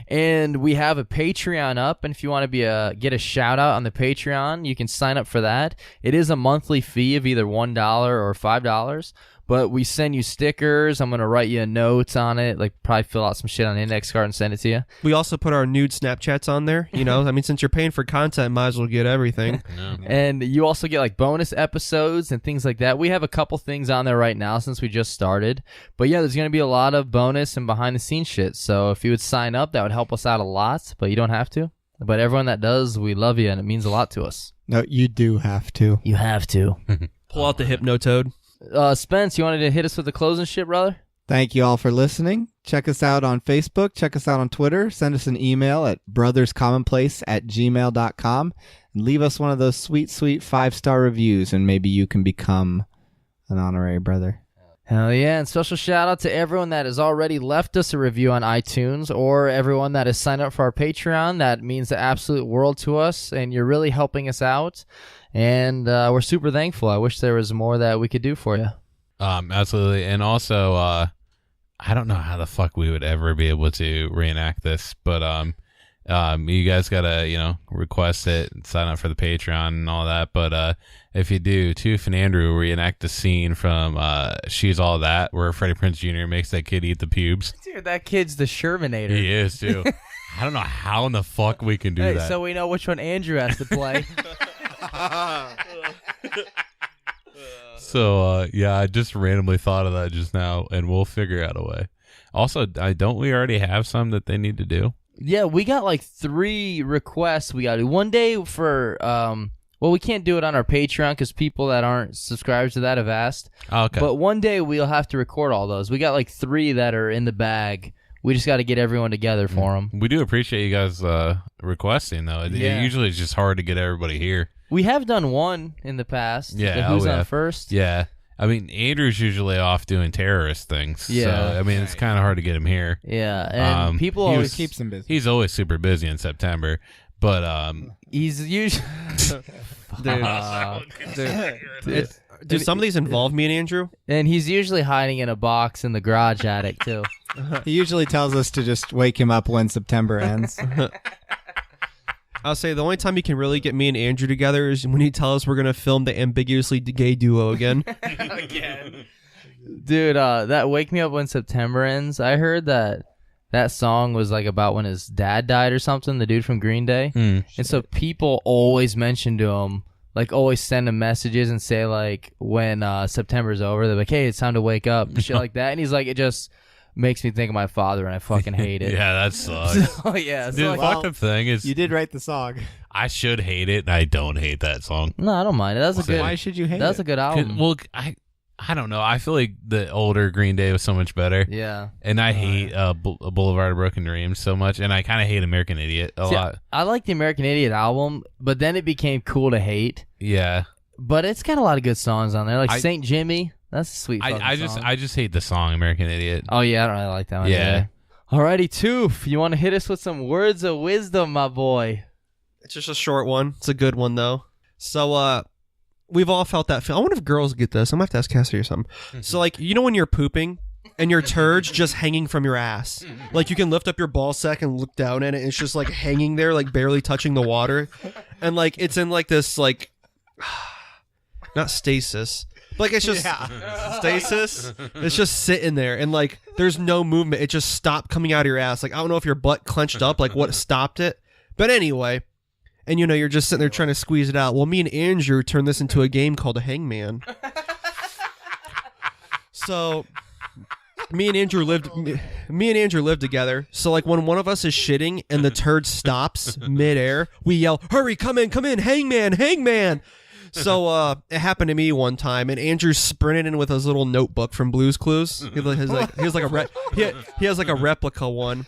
Speaker 2: And we have a Patreon up, and if you want to get a shout out on the Patreon, you can sign up for that. It is a monthly fee of either $1 or $5. But we send you stickers. I'm going to write you a note on it, like probably fill out some shit on an index card and send it to you.
Speaker 4: We also put our nude Snapchats on there. You know, I mean, since you're paying for content, might as well get everything.
Speaker 2: And you also get like bonus episodes and things like that. We have a couple things on there right now since we just started. But yeah, there's going to be a lot of bonus and behind the scenes shit. So if you would sign up, that would help us out a lot, but you don't have to. But everyone that does, we love you and it means a lot to us.
Speaker 5: No, you do have to.
Speaker 2: You have to.
Speaker 4: Pull out the Hypnotoad.
Speaker 2: Spence, you wanted to hit us with the closing shit, brother?
Speaker 5: Thank you all for listening. Check us out on Facebook. Check us out on Twitter. Send us an email at BrothersCommon.Place@gmail.com and leave us one of those sweet, sweet 5-star reviews, and maybe you can become an honorary brother.
Speaker 2: Hell yeah, and special shout out to everyone that has already left us a review on iTunes or everyone that has signed up for our Patreon. That means the absolute world to us, and you're really helping us out, and we're super thankful. I wish there was more that we could do for you.
Speaker 3: Absolutely, and also, I don't know how the fuck we would ever be able to reenact this, but you guys gotta, request it and sign up for the Patreon and all that, but if you do, Toof and Andrew reenact the scene from She's All That, where Freddie Prinze Jr. makes that kid eat the pubes.
Speaker 2: Dude, that kid's the Shermanator.
Speaker 3: He is, too. I don't know how in the fuck we can do that.
Speaker 2: So we know which one Andrew has to play.
Speaker 3: So, I just randomly thought of that just now, and we'll figure out a way. Also, don't we already have some that they need to do?
Speaker 2: Yeah, we got like 3 requests we got to do. One day for, well, we can't do it on our Patreon because people that aren't subscribed to that have asked.
Speaker 3: Okay.
Speaker 2: But one day we'll have to record all those. We got like 3 that are in the bag. We just got to get everyone together for them.
Speaker 3: We do appreciate you guys requesting, though. Usually it's just hard to get everybody here.
Speaker 2: We have done one in the past.
Speaker 3: Yeah.
Speaker 2: Who's on first?
Speaker 3: Yeah. I mean, Andrew's usually off doing terrorist things.
Speaker 2: Yeah.
Speaker 3: So, I mean, it's kind of hard to get him here.
Speaker 2: Yeah. And people always
Speaker 5: keeps him busy.
Speaker 3: He's always super busy in September. But
Speaker 2: he's usually
Speaker 4: Dude, some of these involve me and Andrew,
Speaker 2: and he's usually hiding in a box in the garage attic too.
Speaker 5: He usually tells us to just wake him up when September ends.
Speaker 4: I'll say the only time you can really get me and Andrew together is when you tell us we're gonna film the ambiguously gay duo again.
Speaker 2: Dude, that Wake Me Up When September Ends, I heard that song was like about when his dad died or something, the dude from Green Day. And so people always mention to him, like always send him messages and say like when September's over, they're like, hey, it's time to wake up and shit like that. And he's like, it just makes me think of my father and I fucking hate it.
Speaker 3: Yeah, that sucks.
Speaker 2: So, yeah.
Speaker 3: Dude,
Speaker 2: So,
Speaker 3: the fucked up thing is
Speaker 5: You did write the song.
Speaker 3: I should hate it, and I don't hate that song.
Speaker 2: no, I don't mind it. That's a good.
Speaker 5: Why should you hate
Speaker 2: That's
Speaker 5: it?
Speaker 2: a good album.
Speaker 3: Well, I don't know. I feel like the older Green Day was so much better.
Speaker 2: Yeah.
Speaker 3: And I hate Boulevard of Broken Dreams so much, and I kind of hate American Idiot a lot.
Speaker 2: I like the American Idiot album, but then it became cool to hate.
Speaker 3: Yeah.
Speaker 2: But it's got a lot of good songs on there, like Saint Jimmy. That's a sweet fucking song.
Speaker 3: I just hate the song American Idiot.
Speaker 2: Oh yeah, I don't really like that one.
Speaker 3: Yeah.
Speaker 2: Either. Alrighty, Toof, you want to hit us with some words of wisdom, my boy?
Speaker 4: It's just a short one. It's a good one though. So we've all felt that feel. I wonder if girls get this. I'm gonna have to ask Cassie or something. So like, you know when you're pooping and your turd's just hanging from your ass, like you can lift up your ball sack and look down at it, and it's just like hanging there, like barely touching the water, and like it's in like this like not stasis. Like it's just stasis. It's just sitting there, and like there's no movement. It just stopped coming out of your ass. Like I don't know if your butt clenched up, like what stopped it. But anyway, and you know you're just sitting there trying to squeeze it out. Well, me and Andrew turned this into a game called a Hangman. So me and Andrew lived together. So like when one of us is shitting and the turd stops midair, we yell, "Hurry, come in, hangman, hangman." So it happened to me one time, and Andrew sprinted in with his little notebook from Blue's Clues. He has like a replica one,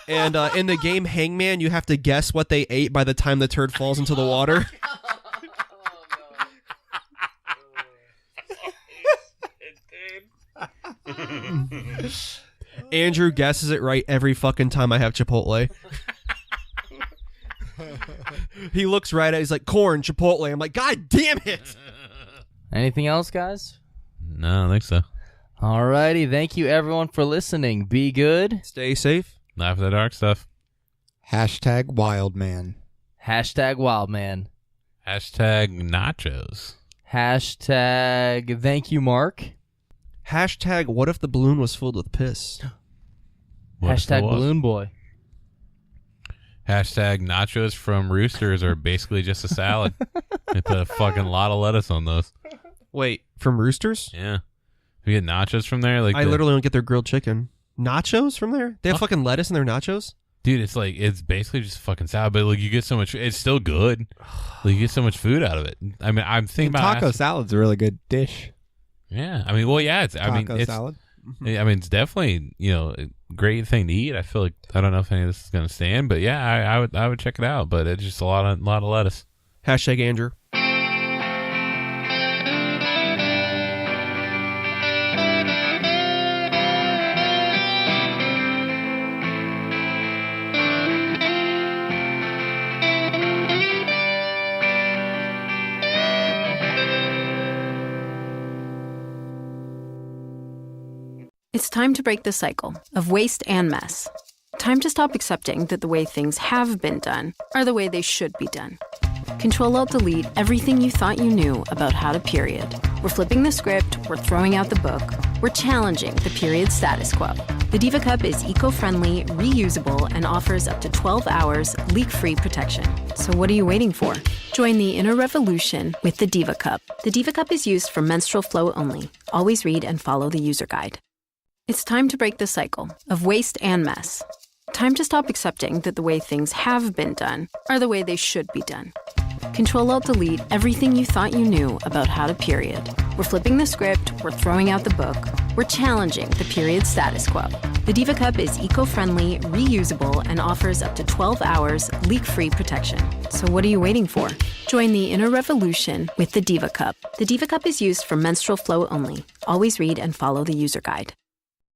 Speaker 4: and in the game Hangman, you have to guess what they ate by the time the turd falls into the water. Andrew guesses it right every fucking time I have Chipotle. He looks right at it. He's like, corn, Chipotle. I'm like, God damn it.
Speaker 2: Anything else, guys?
Speaker 3: No, I don't think so.
Speaker 2: Alrighty, thank you everyone for listening. Be good.
Speaker 4: Stay safe.
Speaker 3: Laugh at the dark stuff.
Speaker 5: #Wildman.
Speaker 2: #Wildman.
Speaker 3: #nachos.
Speaker 2: Thank you, Mark.
Speaker 4: What if the balloon was filled with piss?
Speaker 2: Balloon boy.
Speaker 3: #nachos from Roosters are basically just a salad. They put a fucking lot of lettuce on those.
Speaker 4: Wait, from Roosters?
Speaker 3: Yeah. You get nachos from there? Like
Speaker 4: I literally don't get their grilled chicken. Nachos from there? They have fucking lettuce in their nachos?
Speaker 3: Dude, it's basically just fucking salad, but like you get so much, it's still good. Like you get so much food out of it. I mean, I'm thinking about
Speaker 5: taco salad's a really good dish.
Speaker 3: Yeah, I mean, well, yeah, it's
Speaker 5: salad.
Speaker 3: I mean, it's definitely a great thing to eat. I feel like I don't know if any of this is gonna stand, but yeah, I would check it out. But it's just a lot of lettuce.
Speaker 4: #Andrew.
Speaker 11: It's time to break the cycle of waste and mess. Time to stop accepting that the way things have been done are the way they should be done. Control-Alt-Delete everything you thought you knew about how to period. We're flipping the script, we're throwing out the book, we're challenging the period status quo. The Diva Cup is eco-friendly, reusable, and offers up to 12 hours leak-free protection. So what are you waiting for? Join the inner revolution with the Diva Cup. The Diva Cup is used for menstrual flow only. Always read and follow the user guide. It's time to break the cycle of waste and mess. Time to stop accepting that the way things have been done are the way they should be done. Control-Alt-Delete everything you thought you knew about how to period. We're flipping the script, we're throwing out the book, we're challenging the period status quo. The Diva Cup is eco-friendly, reusable, and offers up to 12 hours leak-free protection. So what are you waiting for? Join the inner revolution with the Diva Cup. The Diva Cup is used for menstrual flow only. Always read and follow the user guide.